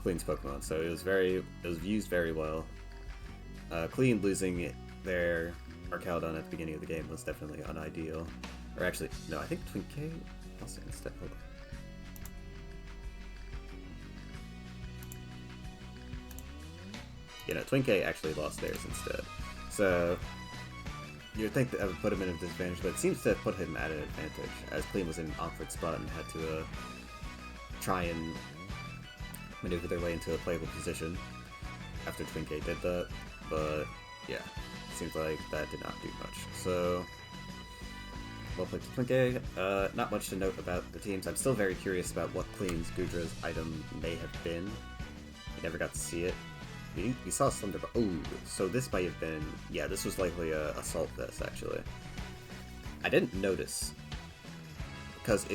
Clean's Pokemon, so it was used very well. Clean losing their Archaludon at the beginning of the game was definitely unideal. Or actually, no, I think Twin K lost it instead. Hold on. You know, Twin K actually lost theirs instead. So, you would think that would put him in a disadvantage, but it seems to put him at an advantage, as Clean was in an awkward spot and had to try and maneuver their way into a playable position after Twin K did that. But, yeah, seems like that did not do much. So, well played to Twin K. Not much to note about the teams. I'm still very curious about what Clean's Goodra's item may have been. We never got to see it. We saw Thunder. Oh, so this might have been... Yeah, this was likely a Assault Vest, actually. I didn't notice, because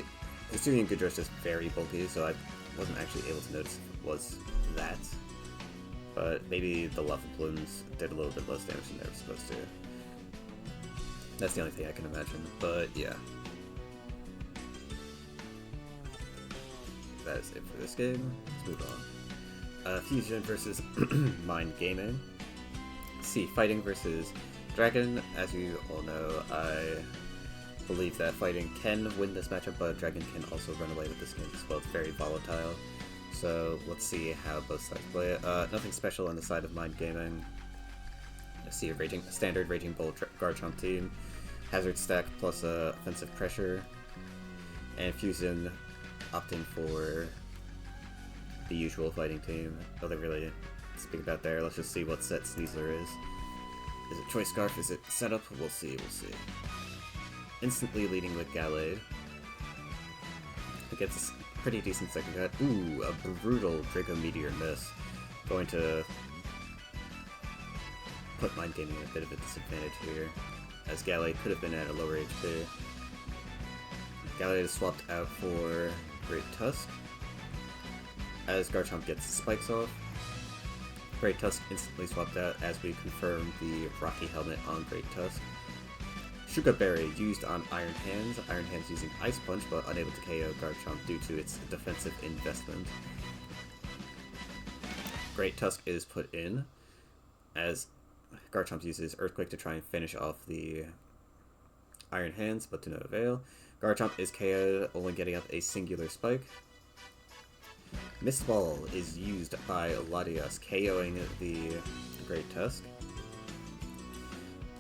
Hisuian Goodra is just very bulky, so I wasn't actually able to notice if it was that. But maybe the Lava Plumes did a little bit less damage than they were supposed to. That's the only thing I can imagine, but yeah. That is it for this game. Let's move on. Fusion versus Mind Gaming. C, Fighting versus Dragon. As you all know, I believe that Fighting can win this matchup, but Dragon can also run away with this game as well. It's very volatile. So let's see how both sides play it. Nothing special on the side of Mind Gaming. I see a standard Raging Bull Garchomp team. Hazard stack plus offensive pressure. And Fusion opting for the usual Fighting team. Nothing really to speak about there. Let's just see what set Sneasler is. Is it Choice Scarf? Is it Setup? We'll see, we'll see. Instantly leading with Gallade. It gets a pretty decent second cut. Ooh, a brutal Draco Meteor miss. Going to put Mind Gaming at a bit of a disadvantage here, as Gallade could have been at a lower HP. Gallade is swapped out for Great Tusk, as Garchomp gets spikes off. Great Tusk instantly swapped out as we confirm the Rocky Helmet on Great Tusk. Shuka Berry used on Iron Hands. Iron Hands using Ice Punch, but unable to KO Garchomp due to its defensive investment. Great Tusk is put in, as Garchomp uses Earthquake to try and finish off the Iron Hands, but to no avail. Garchomp is KO'd, only getting up a singular spike. Mist Ball is used by Latias, KOing the Great Tusk.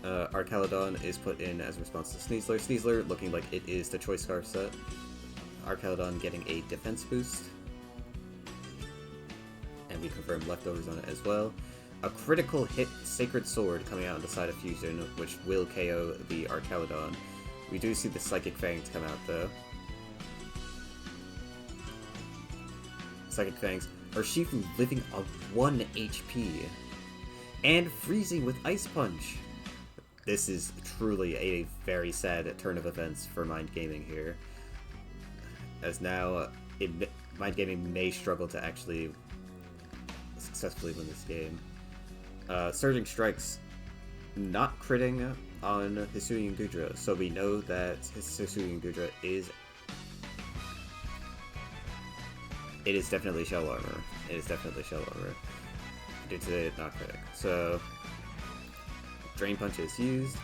Archaludon is put in as a response to Sneasler. Sneasler looking like it is the Choice Scarf set. Archaludon getting a defense boost. And we confirm leftovers on it as well. A critical hit Sacred Sword coming out on the side of Fusion, which will KO the Archaludon. We do see the Psychic Fangs come out though. Psychic Fangs. Urshifu living on 1 HP. And freezing with Ice Punch. This is truly a very sad turn of events for Mind Gaming here, as now Mind Gaming may struggle to actually successfully win this game. Surging Strikes not critting on Hisuian Gudra, so we know that his Hisuian Gudra is... It is definitely Shell Armor. It is definitely Shell Armor. Due to it not critting. So, Drain Punch is used.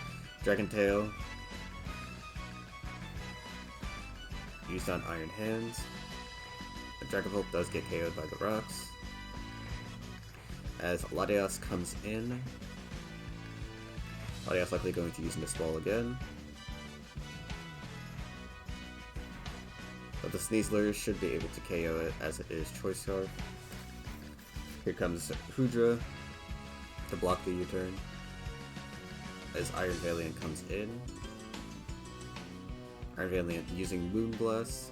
Dragon Tail. Used on Iron Hands. Dragon Bolt does get KO'd by the rocks. As Latias comes in. Latias likely going to use Mist Wall again. But the Sneasler should be able to KO it as it is Choice Scarf. Here comes Hudra to block the U-turn. As Iron Valiant comes in. Iron Valiant using Moonblast.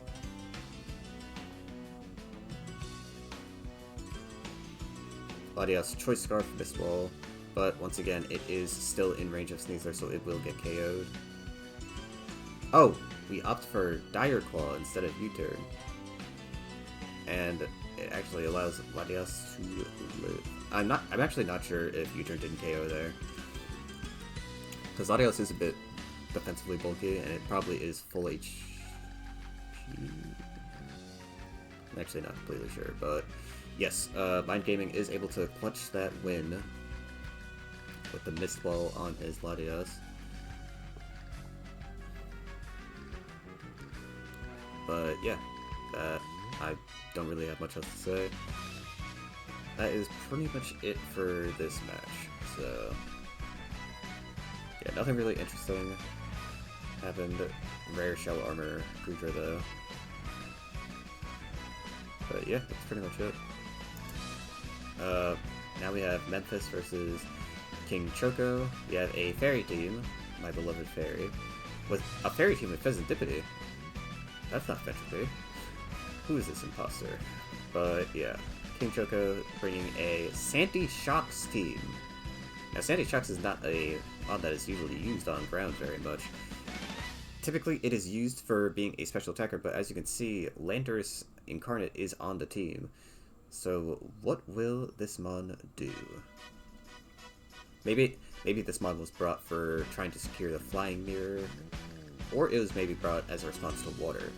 Latias Choice Scarf, Mist Wall, but once again, it is still in range of Sneasler, so it will get KO'd. Oh, we opt for Dire Claw instead of U-turn. And it actually allows Latias to live. I'm actually not sure if U-turn didn't KO there. Because Latias is a bit defensively bulky, and it probably is full HP. I'm actually not completely sure, but yes, Mind Gaming is able to clutch that win with the Mist Wall on his Latias. But yeah, I don't really have much else to say. That is pretty much it for this match. So yeah, nothing really interesting happened. Rare Shell Armor Gudra though. But yeah, that's pretty much it. Now we have Memphis versus King Choco. We have a fairy team, my beloved fairy, with a fairy team with Pheasantipity. That's not Fetchity. Who is this imposter? But yeah, King Choco bringing a Sandy Shocks team. Now Sandy Shocks is not a mod that is usually used on ground very much. Typically it is used for being a special attacker, but as you can see, Landorus Incarnate is on the team. So what will this mon do? Maybe this mod was brought for trying to secure the flying mirror, or it was maybe brought as a response to water.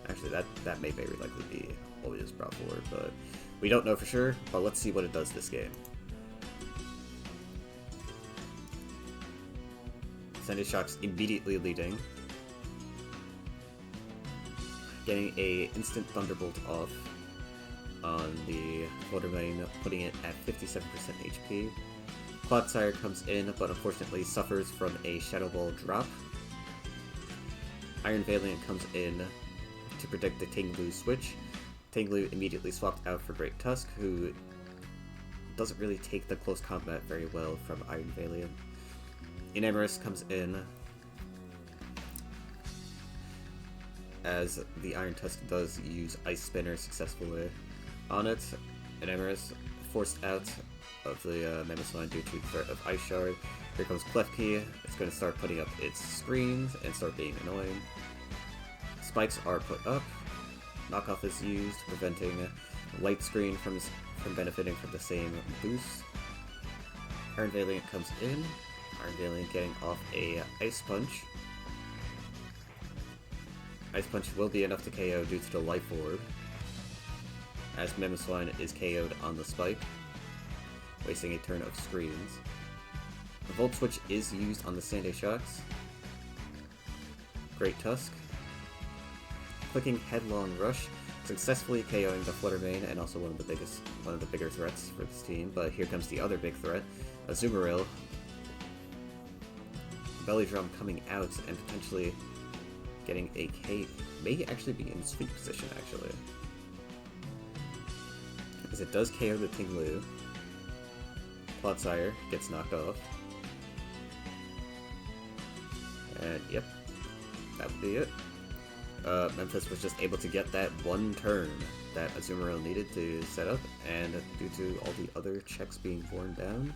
Actually, that may very likely be what it was brought for, but we don't know for sure. But let's see what it does this game. Sandy Shocks immediately leading, getting a instant Thunderbolt off on the Water Main, putting it at 57% HP. Clodsire comes in, but unfortunately suffers from a Shadow Ball drop. Iron Valiant comes in to protect the Tinglu switch. Tinglu immediately swapped out for Great Tusk, who doesn't really take the close combat very well from Iron Valiant. Enamorus comes in, as the Iron Tusk does use Ice Spinner successfully on it. Enamorus forced out of the Mammoth line due to the threat of Ice Shard. Here comes Klefki. It's going to start putting up its screens and start being annoying. Spikes are put up. Knockoff is used, preventing Light Screen from benefiting from the same boost. Iron Valiant comes in. Iron Valiant getting off a Ice Punch. Ice Punch will be enough to KO due to the Life Orb, as Mamoswine is KO'd on the Spike, wasting a turn of screens. The Volt Switch is used on the Sandy Shocks. Great Tusk. Clicking Headlong Rush, successfully KOing the Flutter Mane and also one of the bigger threats for this team. But here comes the other big threat, Azumarill. Belly Drum coming out and potentially getting a K, may actually be in sweep position actually, as it does KO the Tinglu. Clodsire gets knocked off, and yep, that would be it. Memphis was just able to get that one turn that Azumarill needed to set up, and due to all the other checks being worn down,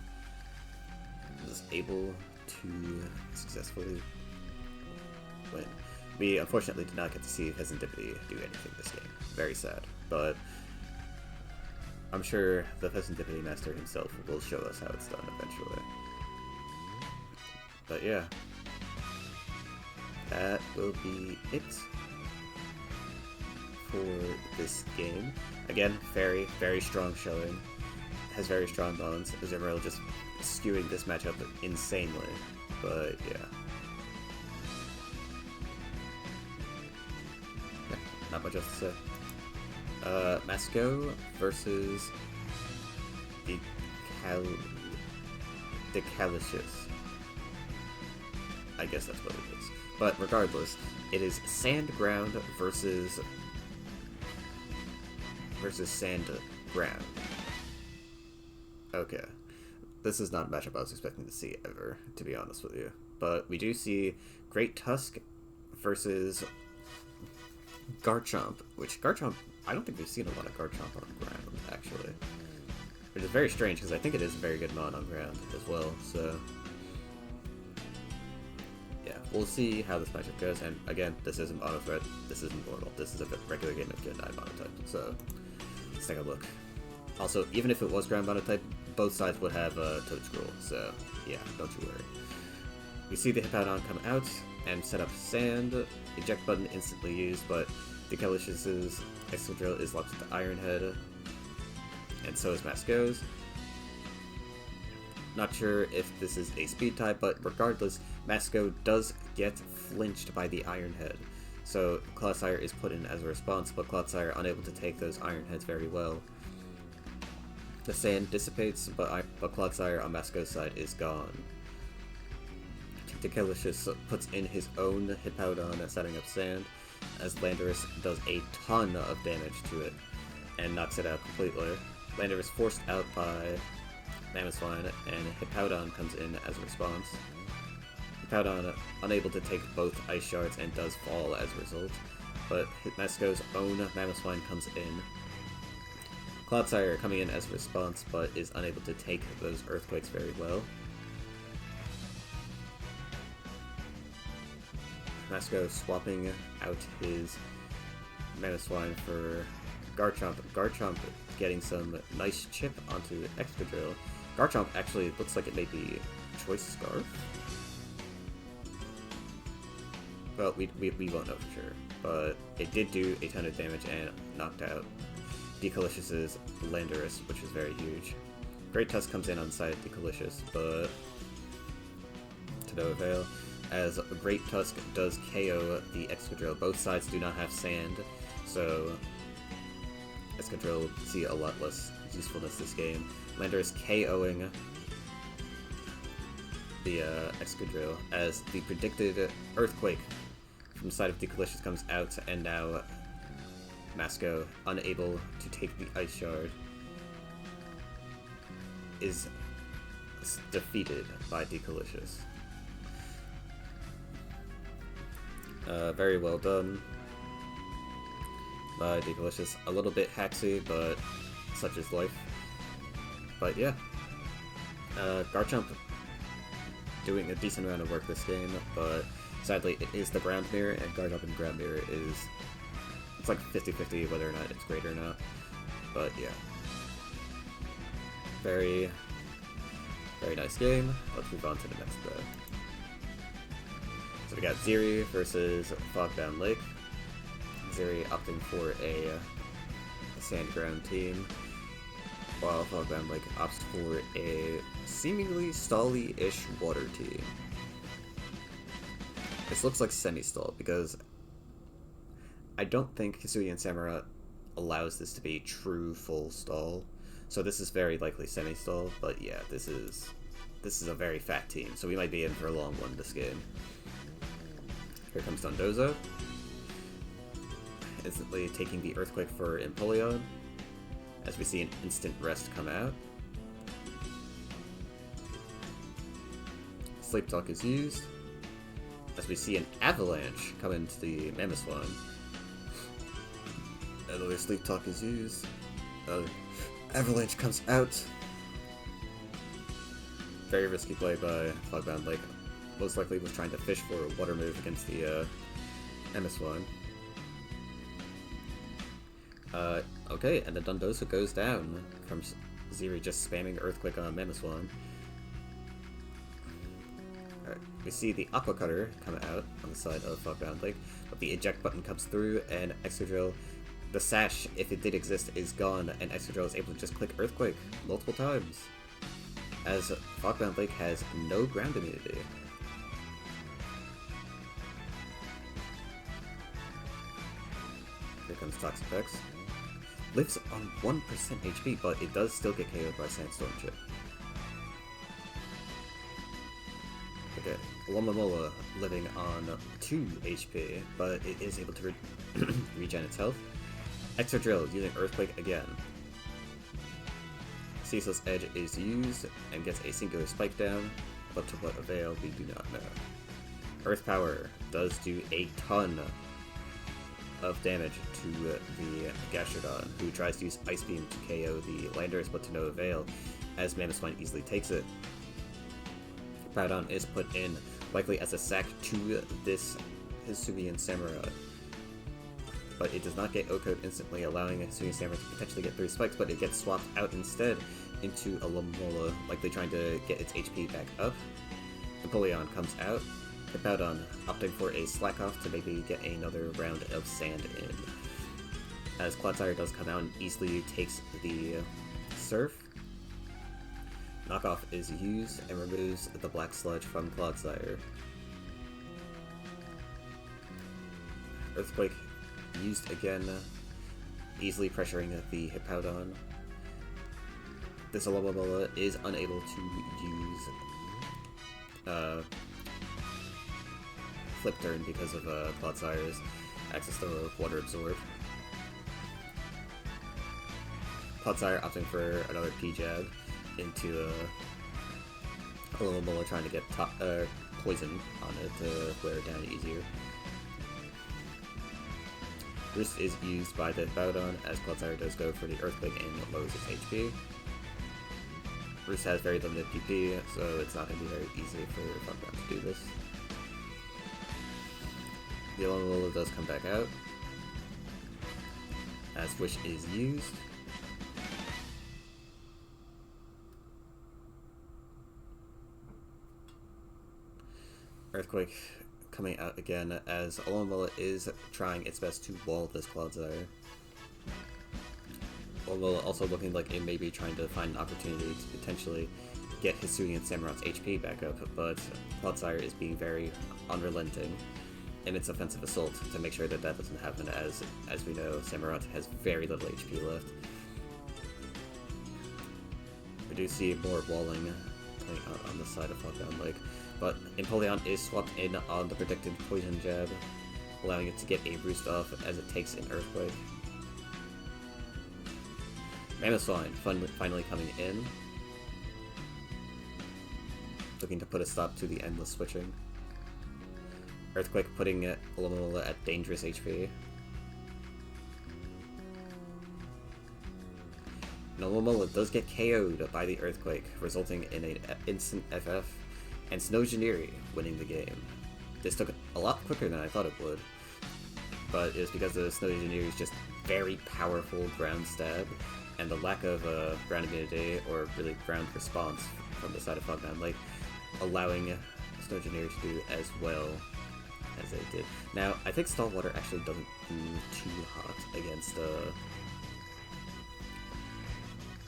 was able to successfully win. We unfortunately did not get to see Pheasantipity do anything this game. Very sad. But I'm sure the Peasant Deputy Master himself will show us how it's done eventually. But yeah, that will be it for this game. Again, very, very strong showing. Has very strong bonds. Azumarill just skewing this matchup insanely. But yeah. Not much else to say. Masco versus Decalicious. I guess that's what it is. But regardless, it is Sand Ground versus Sand Ground. Okay. This is not a matchup I was expecting to see ever, to be honest with you. But we do see Great Tusk versus Garchomp, which Garchomp, I don't think we've seen a lot of Garchomp on ground, actually. Which is very strange, because I think it is a very good mon on ground as well, so... yeah, we'll see how this matchup goes, and again, this isn't Auto Threat, this isn't normal, this is a regular game of Gen 9 Monotype, so let's take a look. Also, even if it was ground Monotype, both sides would have Toad Scroll, so yeah, don't you worry. We see the Hippowdon come out and set up Sand, eject button instantly used, but Decalicious's Excadrill is locked to Iron Head, and so is Masco's. Not sure if this is a speed type, but regardless, Masco does get flinched by the Iron Head. So Clodsire is put in as a response, but Clodsire unable to take those Iron Heads very well. The Sand dissipates, but Clodsire on Masco's side is gone. Decalicious puts in his own Hippowdon setting up Sand, as Landorus does a ton of damage to it, and knocks it out completely. Landorus forced out by Mamoswine, and Hippowdon comes in as a response. Hippowdon unable to take both Ice Shards and does fall as a result, but Masco's own Mamoswine comes in. Clodsire coming in as a response, but is unable to take those Earthquakes very well. Masco swapping out his Mamoswine for Garchomp. Garchomp getting some nice chip onto Excadrill. Garchomp actually looks like it may be Choice Scarf. Well, we won't know for sure, but it did do a ton of damage and knocked out Decalicious's Landorus, which is very huge. Great Tusk comes in on the side of Decalicious, but to no avail, as Great Tusk does KO the Excadrill. Both sides do not have Sand, so Excadrill see a lot less usefulness this game. Landorus KOing the Excadrill as the predicted Earthquake from the side of Decalicious comes out, and now Masco, unable to take the Ice Shard, is defeated by Decalicious. Very well done by Decalicious. A little bit hacksy, but such is life. But yeah, Garchomp doing a decent amount of work this game, but sadly it is the ground mirror, and Garchomp and ground mirror is, it's like 50-50 whether or not it's great or not. But yeah, very, very nice game. Let's move on to the next bit. So we got Zeri versus Fogbound Lake. Zeri opting for a sand ground team, while Fogbound Lake opts for a seemingly stally-ish water team. This looks like semi-stall, because I don't think Hisuian Samurott allows this to be true full stall, so this is very likely semi-stall, but yeah, this is a very fat team, so we might be in for a long one this game. Here comes Dondozo, instantly taking the Earthquake for Empoleon, as we see an instant rest come out. Sleep Talk is used, as we see an Avalanche come into the Mamoswine. Another Sleep Talk is used. Avalanche comes out. Very risky play by Fogbound Lake. Most likely was trying to fish for a water move against the Mamoswine. Okay, and the Dondosa goes down from Ziri just spamming Earthquake on Mamoswine. Alright, we see the Aqua Cutter come out on the side of Fogbound Lake, but the eject button comes through, and Excadrill, the sash, if it did exist, is gone, and Excadrill is able to just click Earthquake multiple times, as Fogbound Lake has no ground immunity. Here comes Toxapex. Lives on 1% HP, but it does still get KO'd by Sandstorm Chip. Okay, Alomomola living on 2 HP, but it is able to regen its health. Excadrill using Earthquake again. Ceaseless Edge is used and gets a singular spike down, but to what avail we do not know. Earth Power does do a ton of damage to the Gastrodon, who tries to use Ice Beam to KO the Landers, but to no avail, as Mamoswine easily takes it. Hippowdon is put in, likely as a sack to this Hisuian Samurai, but it does not get O-Code instantly, allowing Hisuian Samurai to potentially get 3 spikes, but it gets swapped out instead into a Alomomola, likely trying to get its HP back up. Napoleon comes out, Hippowdon opting for a slack off to maybe get another round of sand in. As Clodsire does come out and easily takes the Surf. Knockoff is used and removes the Black Sludge from Clodsire. Earthquake used again, easily pressuring the Hippowdon. This Alomomola is unable to use Flip Turn because of Clodsire's access to Water Absorb. Clodsire opting for another P-Jab into Alomomola, trying to get poison on it to wear it down easier. Roost is used by the Hippowdon as Clodsire does go for the Earthquake and lowers its HP. Roost has very limited PP, so it's not going to be very easy for Fogbound to do this. The Alomomola does come back out, as Wish is used. Earthquake coming out again, as Alomomola is trying its best to wall this Clodsire. Alomomola also looking like it may be trying to find an opportunity to potentially get Hisuian Samurot's HP back up, but Clodsire is being very unrelenting in its offensive assault to make sure that that doesn't happen, as we know, Samurott has very little HP left. We do see more walling coming out on the side of Fogbound Lake, but Empoleon is swapped in on the predicted Poison Jab, allowing it to get a boost off as it takes an Earthquake. Mamoswine finally coming in, looking to put a stop to the endless switching. Earthquake putting Alomomola at dangerous HP. Alomomola does get KO'd by the Earthquake, resulting in an instant FF, and Snowjaniri winning the game. This took a lot quicker than I thought it would, but it was because the Snowjaniri's just very powerful ground stab, and the lack of ground immunity, or really ground response from the side of Fogbound Lake, allowing Snowjaniri to do as well as they did. Now, I think Stall Water actually doesn't do too hot against,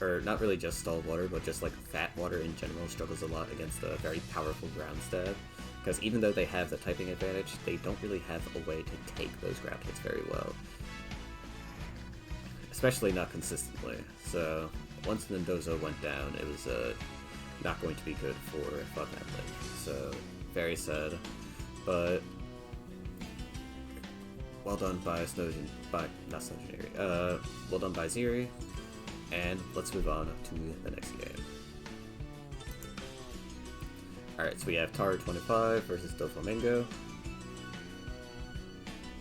or not really just Stall Water, but just like Fat Water in general struggles a lot against a very powerful ground stab, because even though they have the typing advantage, they don't really have a way to take those ground hits very well. Especially not consistently, so once Nendozo went down, it was not going to be good for Fogbound Lake, so very sad, but well done by well done by Ziri, and let's move on to the next game. Alright, so we have Taru 25 versus Doflamingo.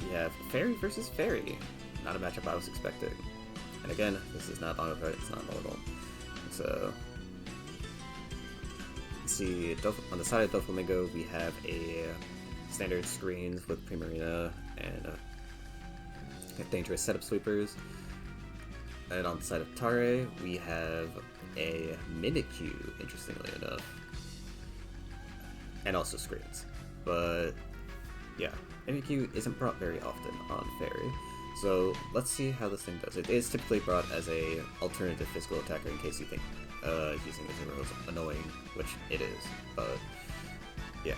We have Fairy versus Fairy, not a matchup I was expecting. And again, this is not Monotype, it's not normal. So, see, on the side of Doflamingo, we have a standard screens with Primarina and dangerous setup sweepers. And on the side of Tare, we have a Mimikyu, interestingly enough. And also screens. But yeah, Mimikyu isn't brought very often on Fairy. So let's see how this thing does. It is typically brought as a alternative physical attacker in case you think using Azumarill is annoying, which it is, but yeah.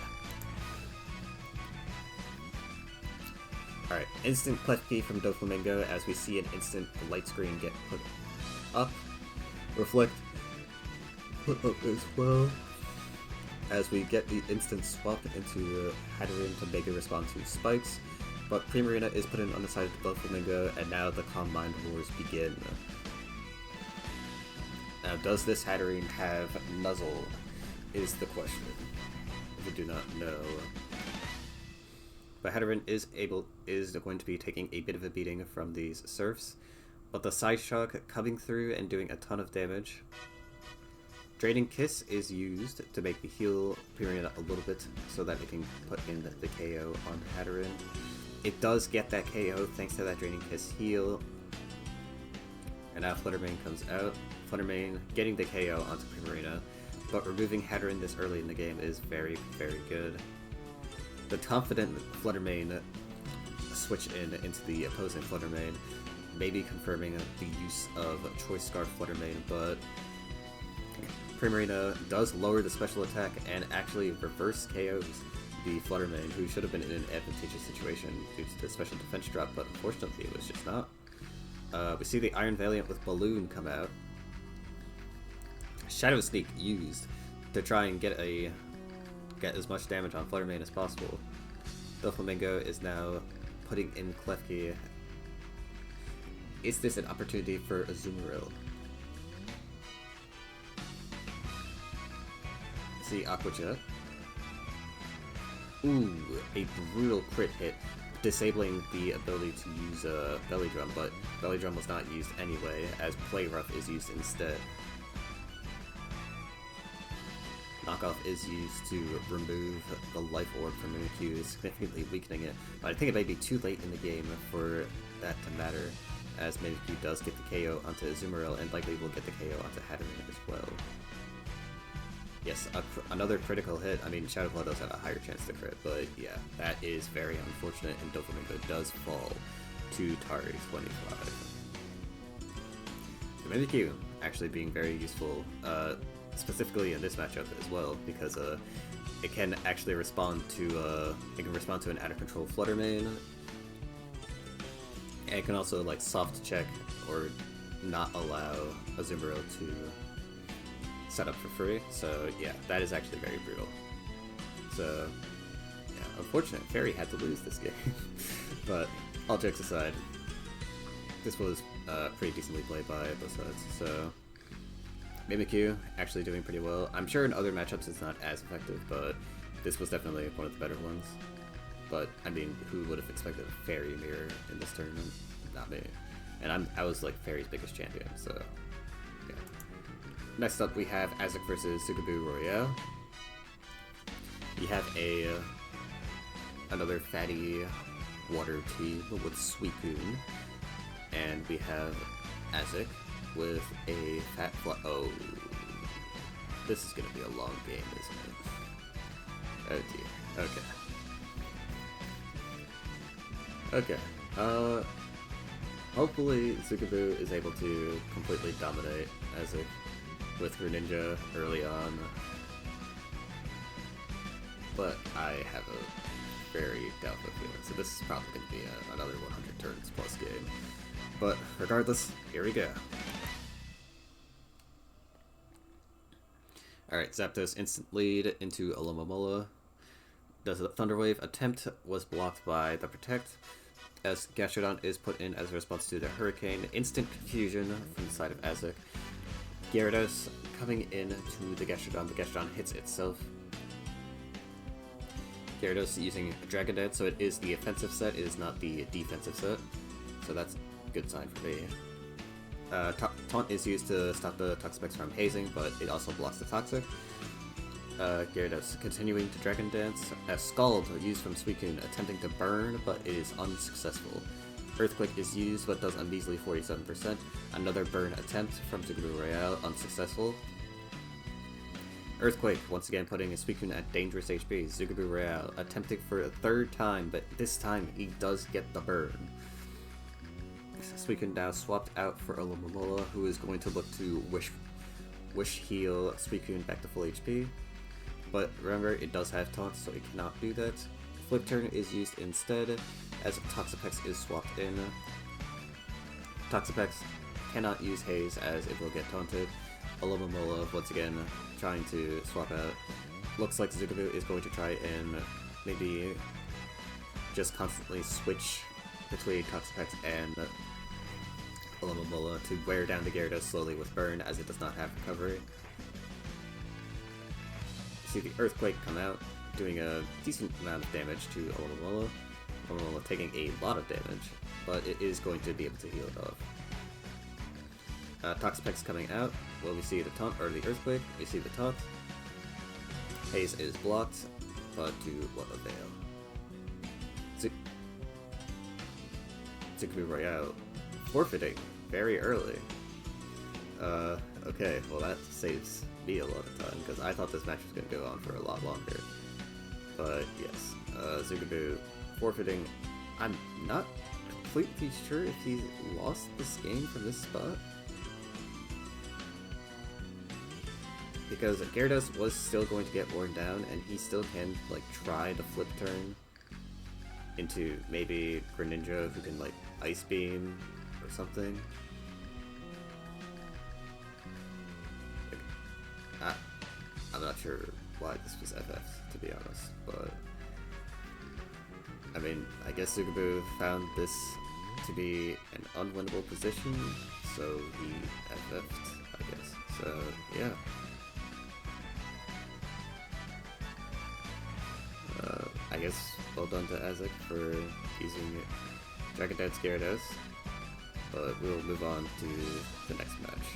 Alright, instant Klefki from Doflamingo as we see an instant light screen get put up. Reflect put up as well. As we get the instant swap into Hatterene to Mega respond to spikes. But Primarina is put in on the side of Doflamingo, and now the Calm Mind Wars begin. Now, does this Hatterene have Nuzzle, is the question. We do not know. But Hatterene is going to be taking a bit of a beating from these Surfs, but the Side Shock coming through and doing a ton of damage. Draining Kiss is used to make the heal Primarina a little bit so that it can put in the KO on Hatterene. It does get that KO thanks to that Draining Kiss heal. And now Fluttermane comes out. Fluttermane getting the KO onto Primarina, but removing Hatterene this early in the game is very, very good. The confident Fluttermane switch into the opposing Fluttermane, maybe confirming the use of Choice Scarf Fluttermane, but Primarina does lower the special attack and actually reverse KOs the Fluttermane, who should have been in an advantageous situation due to the special defense drop, but unfortunately it was just not. We see the Iron Valiant with Balloon come out. Shadow Sneak used to try and get as much damage on Fluttermane as possible. Doflamingo is now putting in Klefki. Is this an opportunity for Azumarill? See Aqua Jet. Ooh, a brutal crit hit, disabling the ability to use Belly Drum, but Belly Drum was not used anyway, as Play Rough is used instead. Knockoff is used to remove the Life Orb from Mimikyu, significantly weakening it, but I think it may be too late in the game for that to matter, as Mimikyu does get the KO onto Azumarill, and likely will get the KO onto Hatterene as well. Yes, another critical hit. I mean, Shadow Claw does have a higher chance to crit, but yeah, that is very unfortunate, and Doflamingo does fall to Tari's 25. The Mimikyu actually being very useful, specifically in this matchup as well, because it can actually respond to an out of control Fluttermane, and it can also like soft check or not allow Azumarill to set up for free, so yeah, that is actually very brutal. So, yeah, unfortunate. Fairy had to lose this game. But, all jokes aside, this was pretty decently played by both sides, so Mimikyu actually doing pretty well. I'm sure in other matchups it's not as effective, but this was definitely one of the better ones. But, I mean, who would have expected a Fairy mirror in this tournament? Not me. And I was like Fairy's biggest champion, so yeah. Next up, we have Azek versus Sukaboo Royale. We have another fatty water team with Suicune, and we have Azek with a fat oh, this is gonna be a long game, isn't it? Oh dear. Okay. Hopefully Sukaboo is able to completely dominate Azek with Greninja early on, but I have a very doubtful feeling, so this is probably going to be another 100 turns plus game. But regardless, here we go. Alright, Zapdos instant lead into Alomomola. The Thunder Wave attempt was blocked by the Protect, as Gastrodon is put in as a response to the Hurricane. Instant confusion from the side of Azek. Gyarados coming in to the Gastrodon hits itself. Gyarados using Dragon Dance, so it is the offensive set, it is not the defensive set, so that's a good sign for me. Taunt is used to stop the Toxapex from hazing, but it also blocks the Toxic. Gyarados continuing to Dragon Dance. Scald used from Suicune attempting to burn, but it is unsuccessful. Earthquake is used, but does a measly 47%. Another burn attempt from Zugaboo Royale, unsuccessful. Earthquake, once again putting Suicune at dangerous HP. Zugaboo Royale, attempting for a third time, but this time he does get the burn. Suicune now swapped out for Alomomola, who is going to look to Wish Heal Suicune back to full HP. But remember, it does have Taunt, so it cannot do that. Flip Turn is used instead, as Toxapex is swapped in. Toxapex cannot use Haze, as it will get taunted. Alomomola, once again, trying to swap out. Looks like Zugaboo is going to try and maybe just constantly switch between Toxapex and Alomomola to wear down the Gyarados slowly with Burn, as it does not have recovery. See the Earthquake come out, doing a decent amount of damage to Alomomola. Alomomola taking a lot of damage, but it is going to be able to heal it off. Toxapex coming out. Well, we see the taunt, or the Earthquake. We see the taunt. Haze is blocked, but to what avail? Zugaboo Royale forfeiting very early. Okay, well that saves me a lot of time, because I thought this match was going to go on for a lot longer. But yes, Zugaboo forfeiting. I'm not completely sure if he lost this game from this spot, because Gyarados was still going to get worn down, and he still can like try to flip turn into maybe Greninja, who can like Ice Beam or something. I'm not sure why this was FF, to be honest, but I mean, I guess Zugaboo found this to be an unwinnable position, so he FF'd, I guess. So, yeah. I guess well done to Azek for using Dragon Dance Gyarados, but we'll move on to the next match,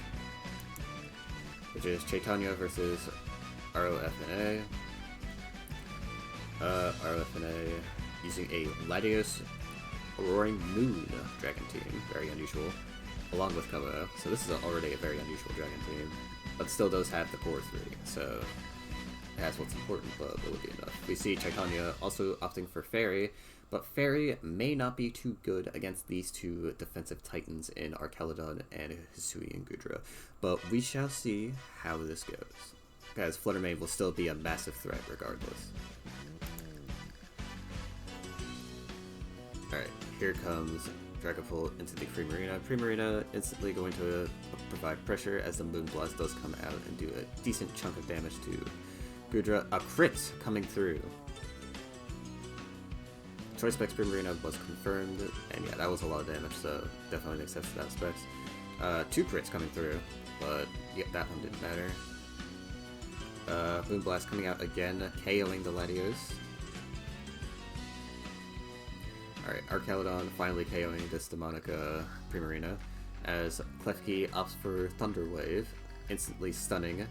which is Chaitanya versus ROFNA. ROFNA using a Latios Roaring Moon Dragon team, very unusual, along with Como. So this is already a very unusual Dragon team, but still does have the core 3, so it has what's important, but will it be enough? We see Chaitanya also opting for Fairy, but Fairy may not be too good against these two defensive titans in Archelodon and Hisui and Gudra, but we shall see how this goes, because Fluttermane will still be a massive threat regardless. Alright, here comes Dragapult into the Primarina. Primarina instantly going to provide pressure as the Moonblast does come out and do a decent chunk of damage to Gudra. A crit coming through. Choice Specs Primarina was confirmed, and yeah, that was a lot of damage, so definitely makes sense in that specs. 2 crits coming through, but yeah, that one didn't matter. Moonblast coming out again, KOing the Latios. Alright, Archelodon finally KOing this demonic Primarina, as Klefki opts for Thunder Wave, instantly stunning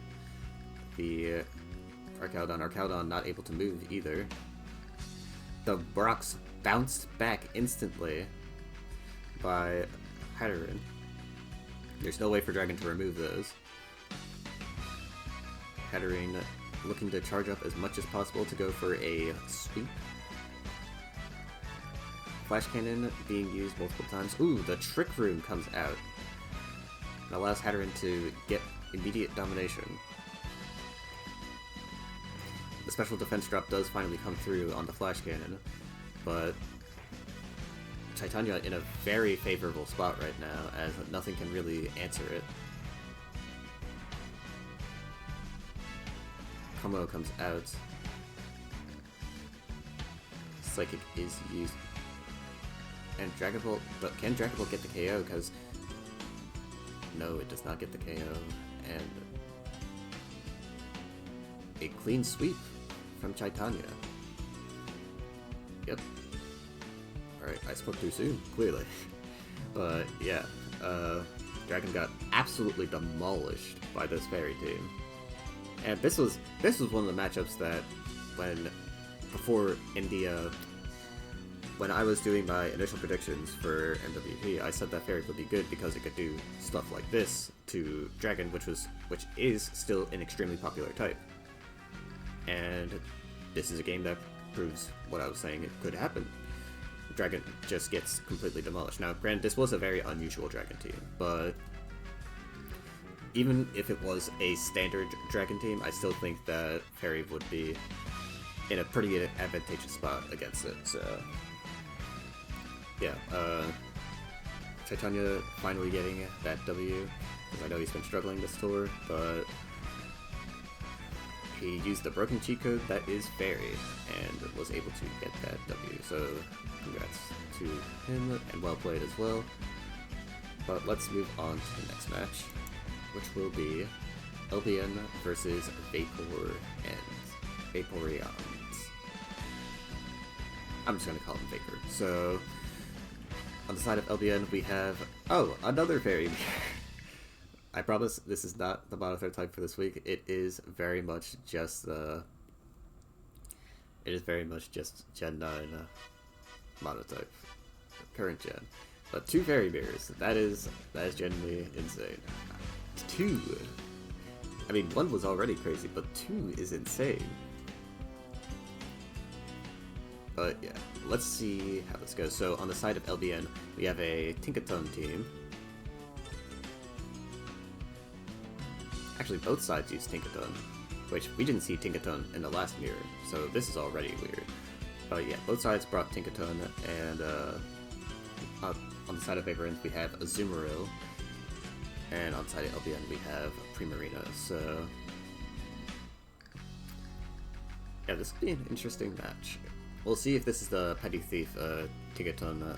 the Archelodon. Archelodon not able to move either. The Brox bounced back instantly by Hatterin. There's no way for Dragon to remove those. Hatterin looking to charge up as much as possible to go for a sweep. Flash Cannon being used multiple times. Ooh, the Trick Room comes out and allows Hatterin to get immediate domination. The special defense drop does finally come through on the Flash Cannon, but Chaitanya in a very favorable spot right now, as nothing can really answer it. Como comes out. Psychic is used. And Dragapult, but can Dragapult get the KO? Because no, it does not get the KO. And a clean sweep from Chaitanya. Yep. Alright, I spoke too soon, clearly. But yeah, Dragon got absolutely demolished by this Fairy team. And this was one of the matchups that before India when I was doing my initial predictions for MWP, I said that Fairy would be good because it could do stuff like this to Dragon, which is still an extremely popular type. And this is a game that proves what I was saying it could happen. Dragon just gets completely demolished. Now, granted, this was a very unusual Dragon team, but even if it was a standard Dragon team, I still think that Fairy would be in a pretty advantageous spot against it, so yeah, Chaitanya finally getting that W, because I know he's been struggling this tour, but he used the broken cheat code that is Fairy, and was able to get that W, so congrats to him, and well played as well. But let's move on to the next match, which will be LBN versus Vapor and Vaporeons. I'm just gonna call him Vapor. So, on the side of LBN, we have, oh, another Fairy. I promise this is not the Monotype type for this week. It is very much just Gen 9 Monotype, current gen. But 2 Fairy Mirrors, that is genuinely insane. 2. I mean, 1 was already crazy, but 2 is insane. But yeah, let's see how this goes. So on the side of LBN, we have a Tinkaton team. Actually, both sides use Tinkaton, which we didn't see Tinkaton in the last mirror, so this is already weird. But yeah, both sides brought Tinkaton, and on the side of Vaporins we have Azumarill, and on the side of LBN we have Primarina, so yeah, this could be an interesting match. We'll see if this is the Petty Thief Tinkaton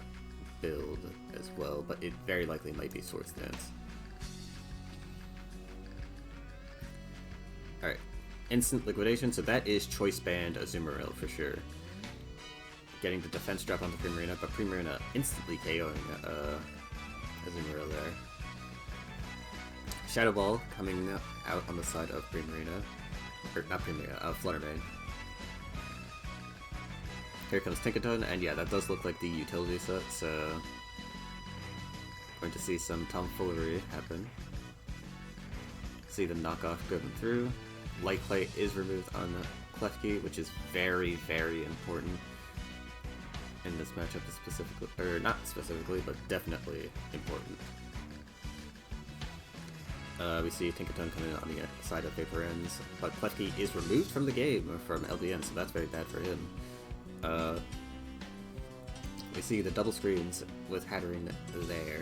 build as well, but it very likely might be Swords Dance. Alright, Instant Liquidation, so that is Choice Band Azumarill for sure. Getting the defense drop onto Primarina, but Primarina instantly KOing Azumarill there. Shadow Ball coming out on the side of Primarina, or not Primarina, Fluttermane. Here comes Tinkaton, and yeah, that does look like the utility set, so going to see some tomfoolery happen. See the knockoff going through. Light Clay is removed on Klefki, which is very, very important in this matchup specifically, or not specifically, but definitely important. We see Tinkaton coming in on the side of Vaporins, but Klefki is removed from the game from LBN, so that's very bad for him. We see the double screens with Hatterene there.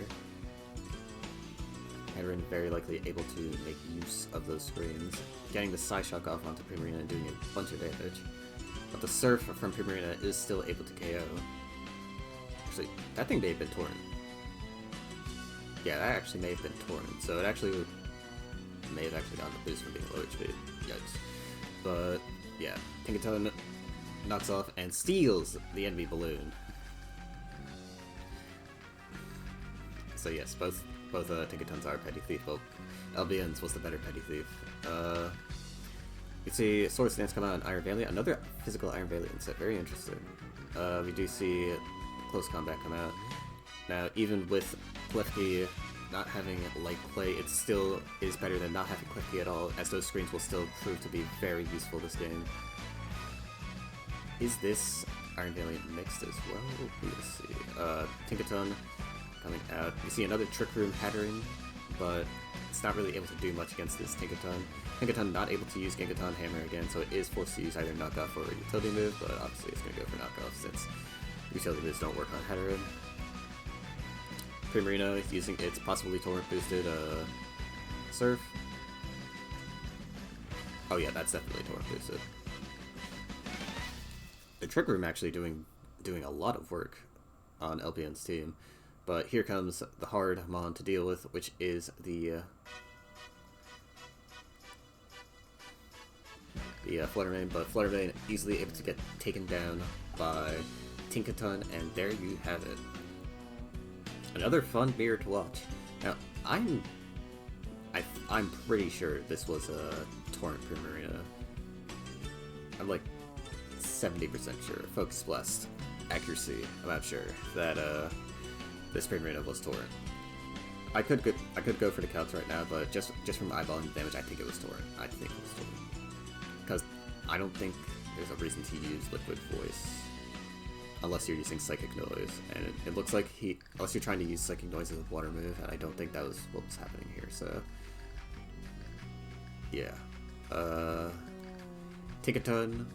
Hatterene very likely able to make use of those screens, getting the Psyshock off onto Primarina and doing a bunch of damage. But the Surf from Primarina is still able to KO. Actually, that thing may have been torn. Yeah, that actually may have been torn, so it actually may have actually gotten the boost from being low HP. Yikes. But, yeah, Tinkaton knocks off and steals the enemy balloon. So yes, both Tinkatons are Petty Thief, but LBN's was the better Petty Thief. We see Swords Dance come out on Iron Valiant, another physical Iron Valiant set, very interesting. We do see Close Combat come out. Now, even with Klefki not having Light Clay, it still is better than not having Klefki at all, as those screens will still prove to be very useful this game. Is this Iron Valiant mixed as well? Let's see. Tinkaton coming out. You see another Trick Room Hatterene, but it's not really able to do much against this Tinkaton. Tinkaton not able to use Genkaton Hammer again, so it is forced to use either Knockoff or a Utility move, but obviously it's going to go for Knockoff since Utility moves don't work on Hatterene. Primarina using its possibly Torrent boosted Surf. Oh yeah, that's definitely Torrent boosted. The Trick Room actually doing a lot of work on LBN's team, but here comes the hard mon to deal with, which is the Fluttermane, but Fluttermane easily able to get taken down by Tinkaton, and there you have it. Another fun mirror to watch. Now, I'm pretty sure this was a Torrent Primarina. I'm like 70% sure. Focus Blast accuracy, I'm not sure, that this Spring Reno was Torrent. I could go for the counts right now, but just from eyeballing damage, I think it was Torrent. I think it was Torrent. Because I don't think there's a reason to use Liquid Voice unless you're using Psychic Noise, and it looks like unless you're trying to use Psychic Noise as a water move, and I don't think that was what was happening here, so yeah. Tickaton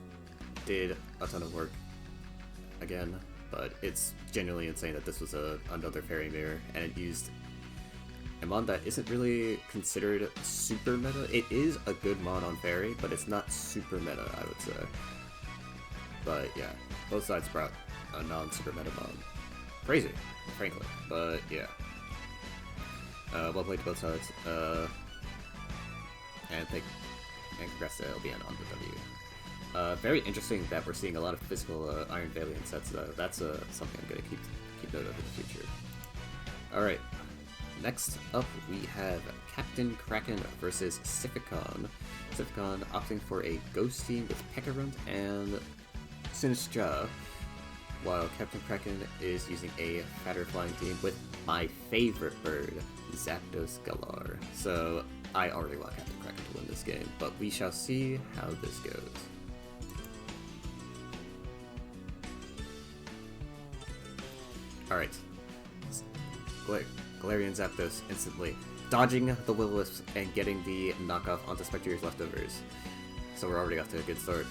did a ton of work again, but it's genuinely insane that this was another Fairy Mirror, and it used a mon that isn't really considered super meta. It is a good mon on Fairy, but it's not super meta, I would say. But yeah, both sides brought a non-super meta mon. Crazy, frankly, but yeah. Well played to both sides. And congrats to LBN on the W. Very interesting that we're seeing a lot of physical Iron Valiant sets, though. That's something I'm gonna keep note of in the future. Alright, next up we have Captain Kraken versus Siphicon. Siphicon opting for a Ghost team with Pekarunt and Sinistra, while Captain Kraken is using a fatter flying team with my favorite bird, Zapdos Galar. So I already want Captain Kraken to win this game, but we shall see how this goes. Alright. Galarian Zapdos instantly dodging the Will-O-Wisps and getting the knockoff onto Spectreer's leftovers. So we're already off to a good start.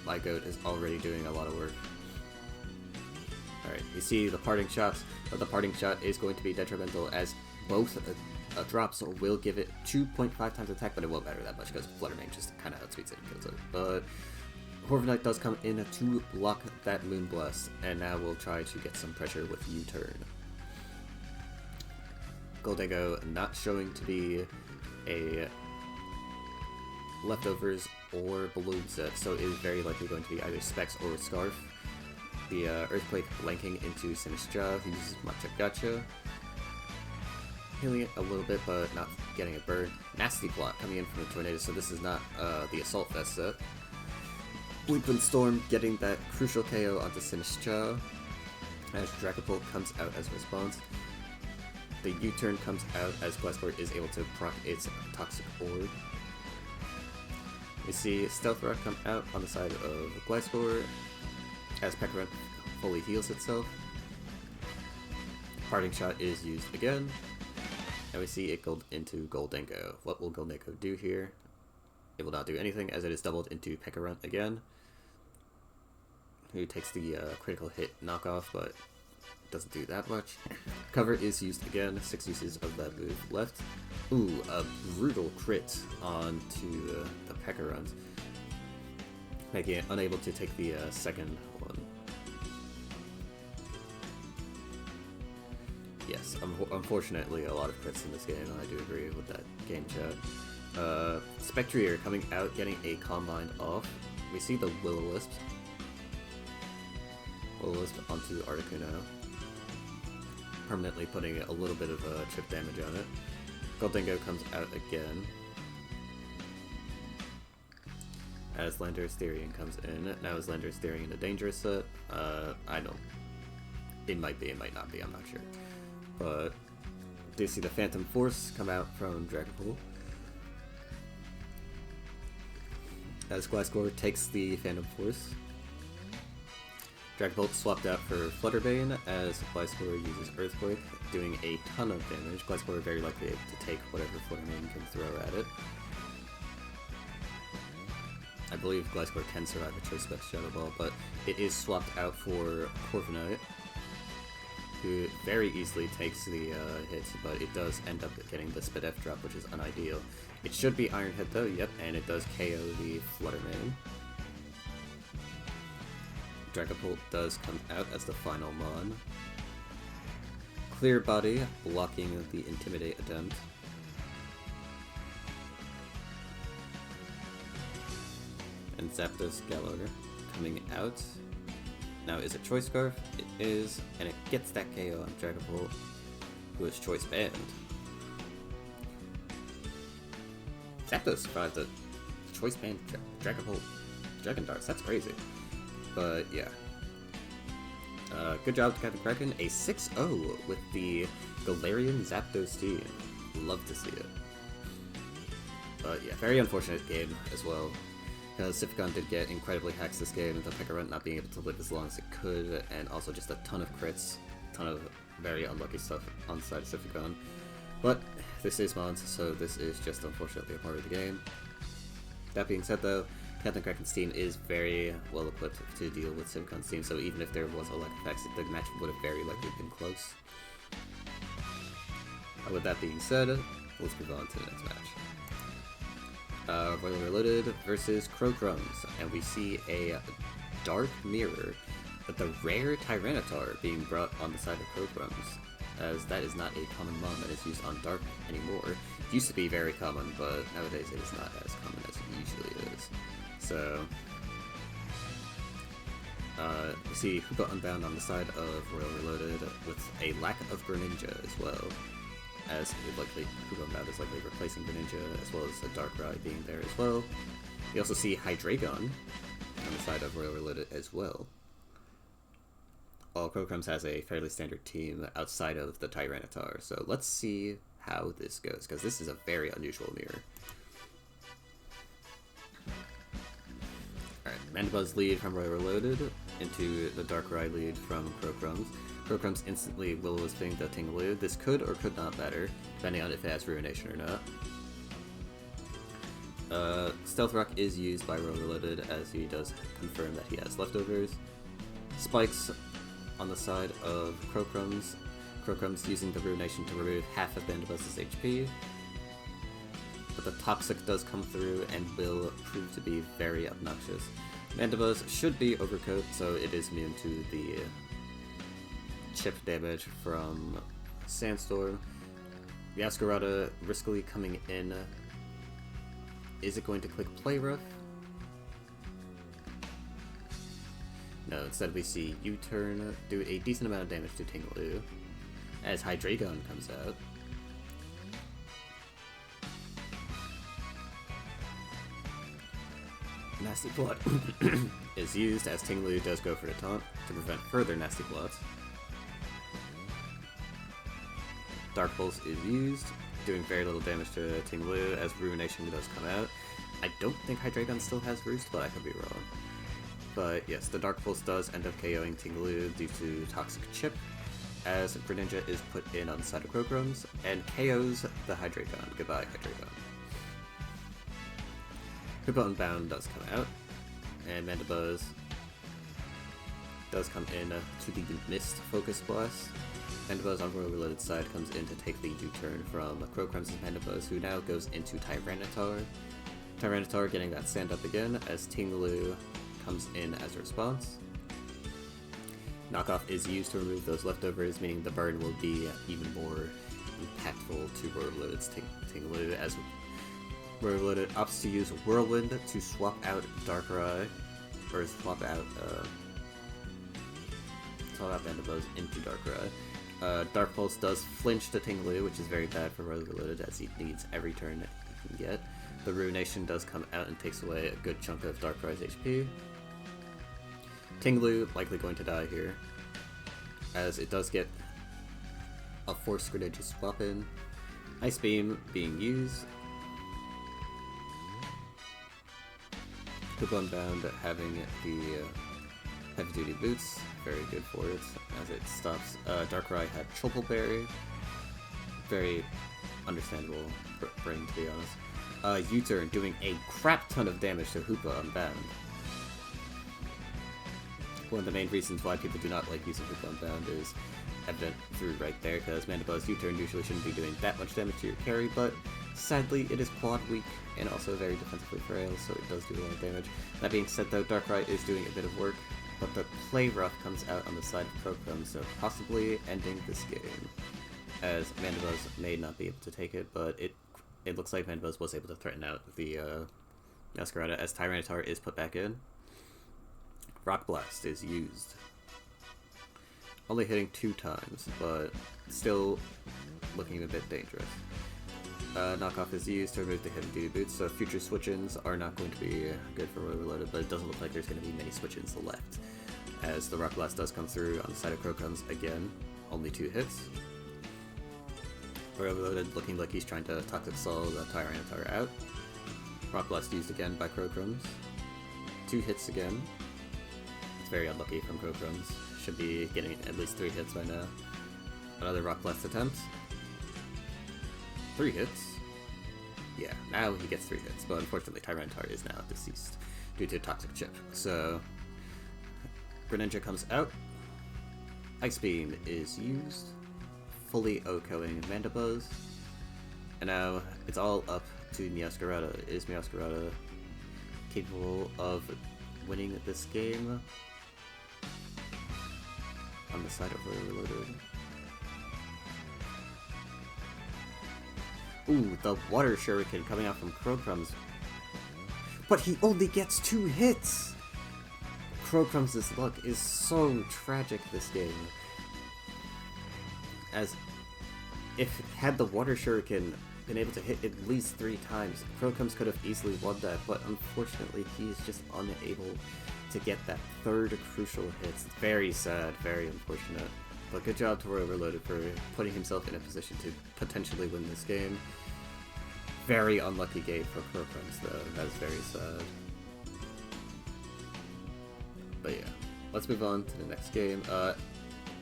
My goat is already doing a lot of work. Alright, you see the parting shots, but the parting shot is going to be detrimental as both drops will give it 2.5 times attack, but it won't matter that much because Flutter Mane just kind of outspeeds it and kills it. But Corviknight does come in to block that Moonblast, and now we'll try to get some pressure with U-Turn. Gholdengo not showing to be a leftovers or balloon set, so it is very likely going to be either Specs or Scarf. The Earthquake blanking into Sinistra, who uses Matcha Gacha. Healing it a little bit, but not getting a burn. Nasty Plot coming in from a Tornado, so this is not the Assault Vest set. Bleakwind Storm getting that crucial KO onto Sinistra, as Dragapult comes out as a response. The U-Turn comes out as Gliscor is able to proc its Toxic Orb. We see Stealth Rock come out on the side of Gliscor as Pekarunt fully heals itself. Parting Shot is used again, and we see it go into Gholdengo. What will Gholdengo do here? It will not do anything as it is doubled into Pekarunt again, who takes the critical hit knockoff, but doesn't do that much. Cover is used again, 6 uses of that move left. Ooh, a brutal crit onto the Pekarunt, making it unable to take the second one. Yes, unfortunately a lot of crits in this game, I do agree with that game chat. Spectreer coming out, getting a Combine off. We see the Will-O-Wisp. Will-O-Wisp onto Articuno, permanently putting a little bit of chip damage on it. Gholdengo comes out again as Landorus Therian comes in. Now is Landorus Therian a dangerous set? I don't. It might be, it might not be, I'm not sure. But do see the Phantom Force come out from Dragapult as Gliscor takes the Phantom Force. Dragapult swapped out for Flutterbane as Gliscor uses Earthquake, doing a ton of damage. Gliscor very likely able to take whatever Fluttermane can throw at it. I believe Gliscor can survive a Choice Specs Shadow Ball, but it is swapped out for Corviknight, who very easily takes the hits, but it does end up getting the Spadef drop, which is unideal. It should be Iron Head though, yep, and it does KO the Fluttermane. Dragapult does come out as the final mon. Clear Body blocking the Intimidate attempt. And Zapdos Galar coming out. Now is it Choice Scarf? It is, and it gets that KO on Dragapult, who is Choice Banned. Zapdos survived the Choice Banned Dragapult Dragon Darts, that's crazy. But yeah. Good job, Captain Kraken. A 6-0 with the Galarian Zapdos team. Love to see it. But yeah, very unfortunate game as well. Because Siphigon did get incredibly hacks this game, the Pekarunt not being able to live as long as it could, and also just a ton of crits, ton of very unlucky stuff on the side of Siphigon. But this is Mons, so this is just unfortunately a part of the game. That being said though, Captain Kraken's team is very well equipped to deal with Siphigon's team, so even if there was a lack of hacks, the match would have very likely been close. With that being said, let's move on to the next match. Royal Reloaded versus Crocrums, and we see a Dark Mirror, but the rare Tyranitar being brought on the side of Crocrums, as that is not a common mon that is used on Dark anymore. It used to be very common, but nowadays it is not as common as it usually is. So, we see Hoopa Unbound on the side of Royal Reloaded with a lack of Greninja as well, as it likely Hoopa Unbound is likely replacing Greninja, as well as the Darkrai being there as well. We also see Hydreigon on the side of Royal Reloaded as well. While Crocrums has a fairly standard team outside of the Tyranitar, so let's see how this goes, because this is a very unusual mirror. Alright, Mandibuzz lead from Royal Reloaded into the Darkrai lead from Crocrums. Crocrums instantly Will-O-Wisp-ing the Tingaloo. This could or could not matter, depending on if it has Ruination or not. Stealth Rock is used by Royal Reloaded, as he does confirm that he has leftovers. Spikes on the side of Crocrums. Crocrums using the Ruination to remove half of Mandibuzz's HP. But the Toxic does come through and will prove to be very obnoxious. Mandibuzz should be Overcoat, so it is immune to the chip damage from Sandstorm. Yaskarada riskily coming in. Is it going to click Play Rough? No, instead we see U-Turn do a decent amount of damage to Tingaloo as Hydreigon comes out. Nasty Plot is used as Tingaloo does go for the taunt to prevent further Nasty Plots. Dark Pulse is used, doing very little damage to Tingaloo as Ruination does come out. I don't think Hydreigon still has Roost, but I could be wrong. But yes, the Dark Pulse does end up KOing Tingaloo due to Toxic Chip, as Greninja is put in on the side of Crocrums, and KOs the Hydreigon. Goodbye, Hydreigon. Hoopa Unbound does come out, and Mandibuzz does come in to the Mist Focus Blast. Mandibuzz on Royal Reloaded side comes in to take the U-turn from Crocrums and Mandibuzz, who now goes into Tyranitar. Tyranitar getting that stand up again as Tingaloo comes in as a response. Knockoff is used to remove those leftovers, meaning the burn will be even more impactful to Royal Reloaded's Tingaloo, as Royal Reloaded opts to use Whirlwind to swap out Darkrai, or swap out Mandibuzz into Darkrai. Dark Pulse does flinch to Tingaloo, which is very bad for Royal Reloaded, as he needs every turn that he can get. The Ruination does come out and takes away a good chunk of Darkrai's HP. Tingaloo likely going to die here, as it does get a Force Greninja swap in. Ice Beam being used. Hoopa Unbound having the Heavy Duty Boots, very good for it, as it stops. Darkrai had Triple Berry, very understandable brain, to be honest. U-Turn doing a crap ton of damage to Hoopa Unbound. One of the main reasons why people do not like using Hoopa Unbound is evident through right there, because Mandibuzz U-Turn usually shouldn't be doing that much damage to your carry, but sadly it is quad weak and also very defensively frail, so it does do a lot of damage. That being said though, Darkrai is doing a bit of work, but the Play Rough comes out on the side of Crocrums, so possibly ending this game, as Mandibuzz may not be able to take it, but it looks like Mandibuzz was able to threaten out the Yaskarada, as Tyranitar is put back in. Rock Blast is used. Only hitting 2 times, but still looking a bit dangerous. Knockoff is used to remove the Heavy Duty Boots, so future switch-ins are not going to be good for Royal Reloaded, but it doesn't look like there's going to be many switch-ins left, as the Rock Blast does come through on the side of Crocums again. Only 2 hits. For Overloaded, looking like he's trying to Toxic Soul the Tyranitar out. Rock Blast used again by Crocums. 2 hits again. It's very unlucky from Crocums. Should be getting at least 3 hits by now. Another Rock Blast attempt. 3 hits. Yeah, now he gets 3 hits, but unfortunately Tyranitar is now deceased due to Toxic Chip. So, Greninja comes out. Ice Beam is used. Fully OHKOing Mandibuzz. And now it's all up to Meowscarada. Is Meowscarada capable of winning this game? On the side of Overloaded. Ooh, the Water Shuriken coming out from Crocums. But he only gets 2 hits! Crocums' luck is so tragic this game. As if had the Water Shuriken been able to hit at least 3 times, Crocums could have easily won that, but unfortunately he is just unable to get that 3rd crucial hit. It's very sad, very unfortunate. But good job to Overloaded for putting himself in a position to potentially win this game. Very unlucky game for Crocums though, that's very sad. But yeah, let's move on to the next game.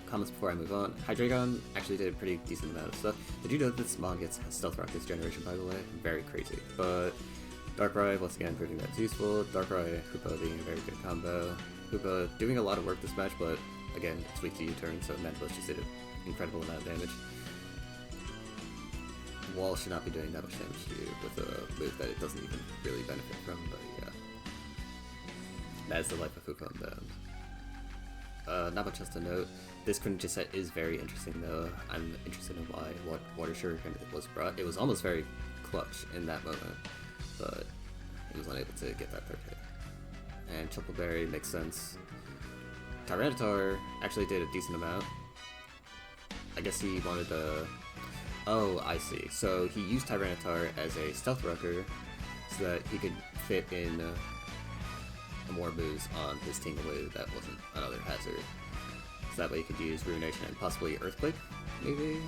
Comments before I move on. Hydreigon actually did a pretty decent amount of stuff. Did you know that Smog gets Stealth Rock this generation, by the way? Very crazy. But Darkrai, once again, proving that's useful. Darkrai, Hoopa being a very good combo. Hoopa doing a lot of work this match, but again, it's weak to U-turn, so Mandibuzz just did an incredible amount of damage. Wall should not be doing that much damage to you with a move that it doesn't even really benefit from, but yeah. That is the life of Hoopa Unbound. Not much else to note. This Greninja set is very interesting though. I'm interested in why Water Shuriken was brought. It was almost very clutch in that moment, but he was unable to get that 3rd hit. And Triple Berry makes sense. Tyranitar actually did a decent amount. I guess he wanted to... Oh, I see. So he used Tyranitar as a Stealth Rocker so that he could fit in more moves on his Tingaloo that wasn't another hazard. So that way he could use Ruination and possibly Earthquake, maybe?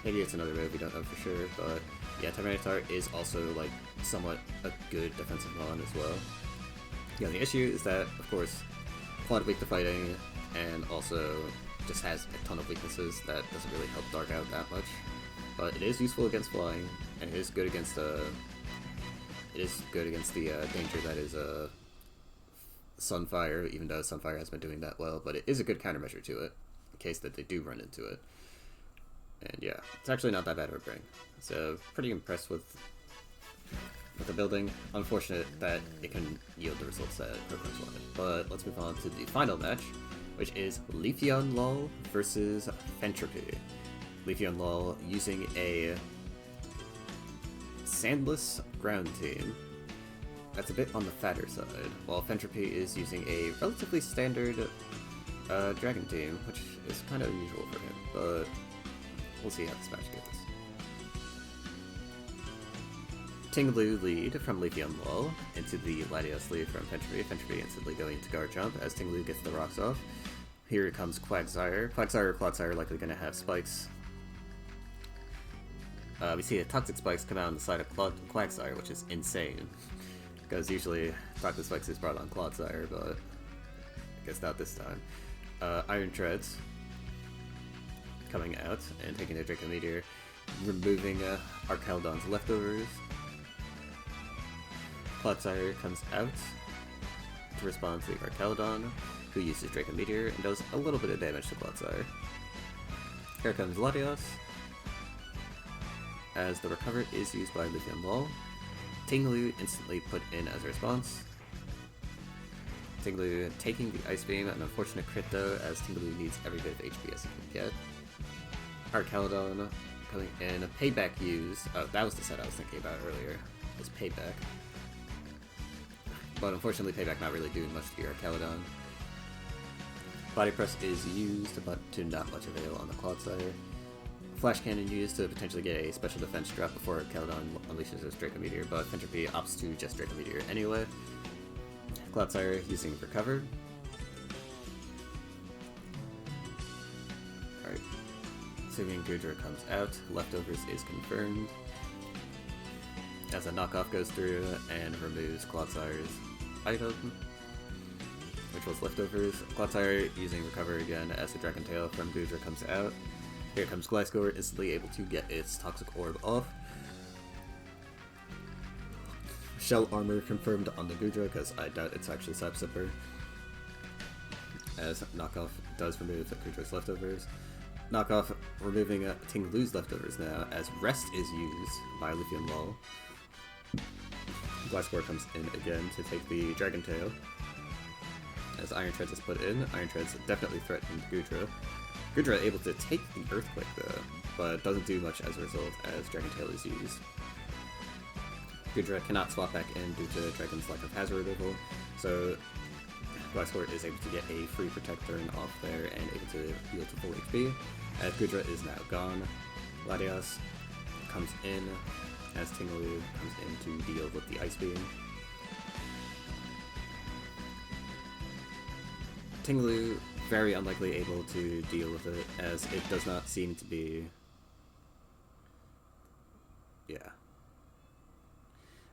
Maybe it's another move, we don't know for sure, but yeah, Tyranitar is also like somewhat a good defensive mon as well. The only issue is that, of course, quite weak to fighting, and also just has a ton of weaknesses that doesn't really help Dark out that much. But it is useful against flying, and it is good against the danger that is Sunfire, even though Sunfire has been doing that well, but it is a good countermeasure to it, in case that they do run into it. And yeah, it's actually not that bad of a bring. So, pretty impressed with the building. Unfortunate that it can yield the results that Crocums wanted. But let's move on to the final match, which is Leafeon Lull versus Fentropy. Leafeon Lull using a Sandless ground team. That's a bit on the fatter side, while Fentropy is using a relatively standard Dragon team, which is kind of unusual for him, but we'll see how this match goes. Tingaloo lead from Leafeon Lull into the Latios lead from Fentropy. Fentropy instantly going to Guard Jump as Tingaloo gets the rocks off. Here comes Quagsire. Quagsire or Clodsire likely going to have spikes. We see a Toxic Spikes come out on the side of Quagsire, which is insane. Because usually Toxic Spikes is brought on Clodsire, but I guess not this time. Iron Treads coming out and taking a Draco Meteor, removing Arkeldon's leftovers. Clodsire comes out to respond to Arkeldon, who uses Draco Meteor and does a little bit of damage to Clodsire. Here comes Latios, as the Recover is used by Leafeon Lull. Tingaloo instantly put in as a response. Tingaloo taking the Ice Beam, an unfortunate crit though, as Tingaloo needs every bit of HP as it can get. Arkeldon coming in, Payback used. Oh, that was the set I was thinking about earlier, is Payback. But unfortunately Payback not really doing much to your Arkeldon. Body Press is used, but to not much avail on the Clodsire. Flash Cannon used to potentially get a special defense drop before Arkeldon unleashes his Draco Meteor, but Fentropy opts to just Draco Meteor anyway. Cloudsire using Recover. Alright. Assuming Goodra comes out, Leftovers is confirmed. As a knockoff goes through and removes Cloudsire's item, which was Leftovers. Cloudsire using Recover again as the Dragon Tail from Goodra comes out. Here comes Gliscor, instantly able to get its Toxic Orb off. Shell Armor confirmed on the Goodra, because I doubt it's actually Sap Sipper. As Knockoff does remove Goodra's Leftovers. Knockoff removing Tinglu's Leftovers now, as Rest is used by Leafeon Lull. Gliscor comes in again to take the Dragon Tail. As Iron Treads is put in, Iron Treads definitely threatened Goodra. Goodra able to take the Earthquake though, but doesn't do much as a result as Dragon Tail is used. Goodra cannot swap back in due to Dragon's lack of hazard removal, so Gliscor is able to get a free Protect turn off there and able to heal to full HP, as Goodra is now gone. Latias comes in as Tinglu comes in to deal with the Ice Beam. Tinglu very unlikely able to deal with it, as it does not seem to be... yeah.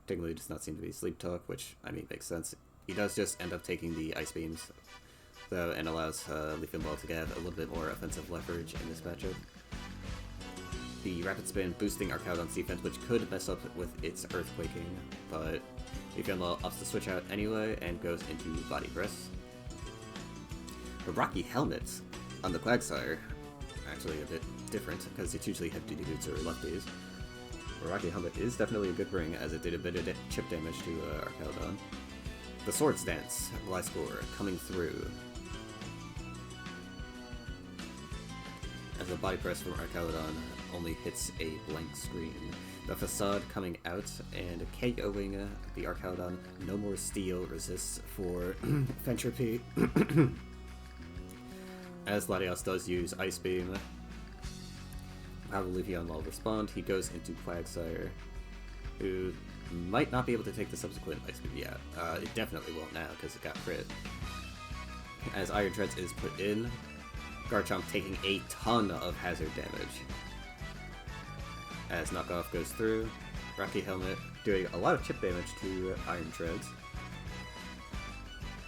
Tinglu does not seem to be Sleep Talk, which, I mean, makes sense. He does just end up taking the Ice Beams, though, and allows Leafeon Ball to get a little bit more offensive leverage in this matchup. The Rapid Spin boosting Arcaudon's defense, which could mess up with its Earthquaking, but Leafeon Ball opts to switch out anyway and goes into Body Press. The Rocky Helmet on the Quagsire, actually a bit different, because it's usually heavy-duty boots or lefties. The Rocky Helmet is definitely a good bring, as it did a bit of chip damage to Arcaudon. The Swords Dance, Gliscor coming through. As the Body Press from Arcaudon only hits a blank screen. The Facade coming out and KOing the Arcaudon. No more steel resists for Fentropy. As Latias does use Ice Beam. How will Leafeon Lull respond? He goes into Quagsire, who might not be able to take the subsequent Ice Beam yet. It definitely won't now, because it got crit. As Iron Treads is put in, Garchomp taking a ton of hazard damage. As Knockoff goes through, Rocky Helmet doing a lot of chip damage to Iron Treads.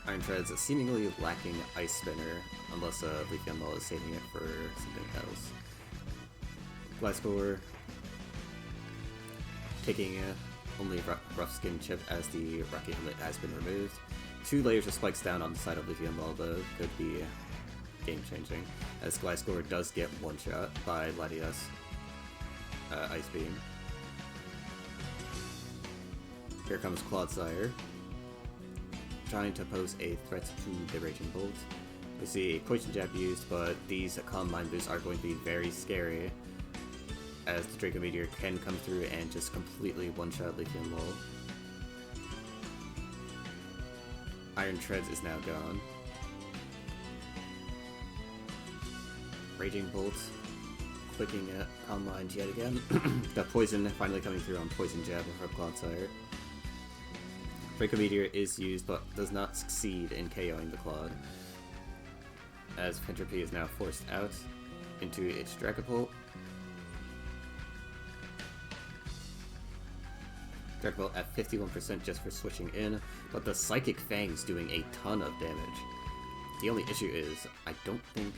Iron Treads seemingly lacking Ice Spinner, unless Leafeon Lull is saving it for something else. Gliscor taking only Rough Skin Chip as the Rocky Helmet has been removed. 2 layers of spikes down on the side of Leafeon Lull though could be game-changing, as Gliscor does get one-shot by Latias Ice Beam. Here comes Clodsire, trying to pose a threat to the Raging Bolt. We see a Poison Jab used, but these Calm Mind boosts are going to be very scary, as the Draco Meteor can come through and just completely one-shot Leafeon Lull. Iron Treads is now gone. Raging Bolt, clicking at Calm Mind yet again. The Poison finally coming through on Poison Jab from Clodsire. Draco Meteor is used, but does not succeed in KOing the Claude, as Fentropy is now forced out into its Dragapult. Dragapult at 51% just for switching in, but the Psychic Fang's doing a ton of damage. The only issue is, I don't think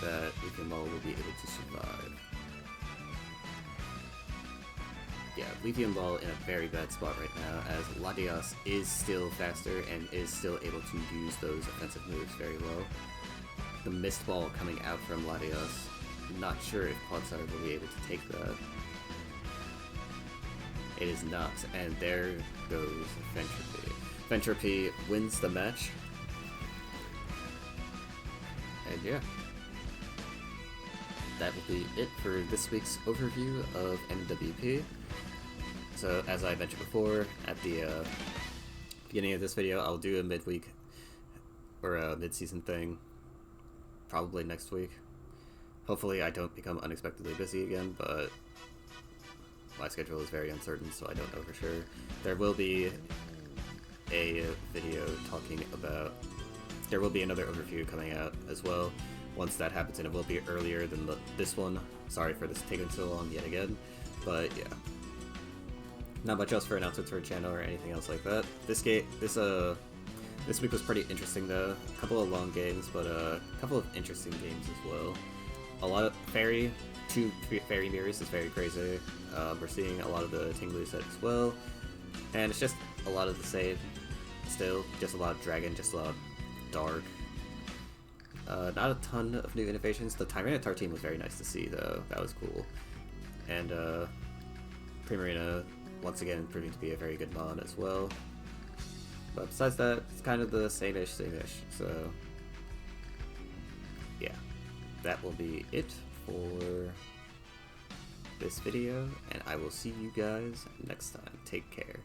that Leafeon Lull will be able to survive. Yeah, Leafeon Lull in a very bad spot right now, as Latias is still faster and is still able to use those offensive moves very well. The Mist Ball coming out from Latias, not sure if Clodsire will be able to take that. It is not, and there goes Fentropy. Fentropy wins the match. And yeah, that will be it for this week's overview of MWP. So, as I mentioned before, at the beginning of this video, I'll do a midweek or a mid-season thing, probably next week. Hopefully I don't become unexpectedly busy again, but my schedule is very uncertain, so I don't know for sure. There will be a video talking about. There will be another overview coming out as well once that happens, and it will be earlier than this one. Sorry for this taking so long yet again, but yeah. Not much else for announcements for a channel or anything else like that. This week was pretty interesting though. A couple of long games, but a couple of interesting games as well. A lot of two fairy mirrors is very crazy. We're seeing a lot of the Tinglu set as well, and it's just a lot of the same. Still, just a lot of dragon, just a lot of dark. Not a ton of new innovations. The Tyranitar team was very nice to see though. That was cool. And Primarina once again proving to be a very good mon as well. But besides that, it's kind of the same-ish. So yeah, that will be it for this video, and I will see you guys next time. Take care.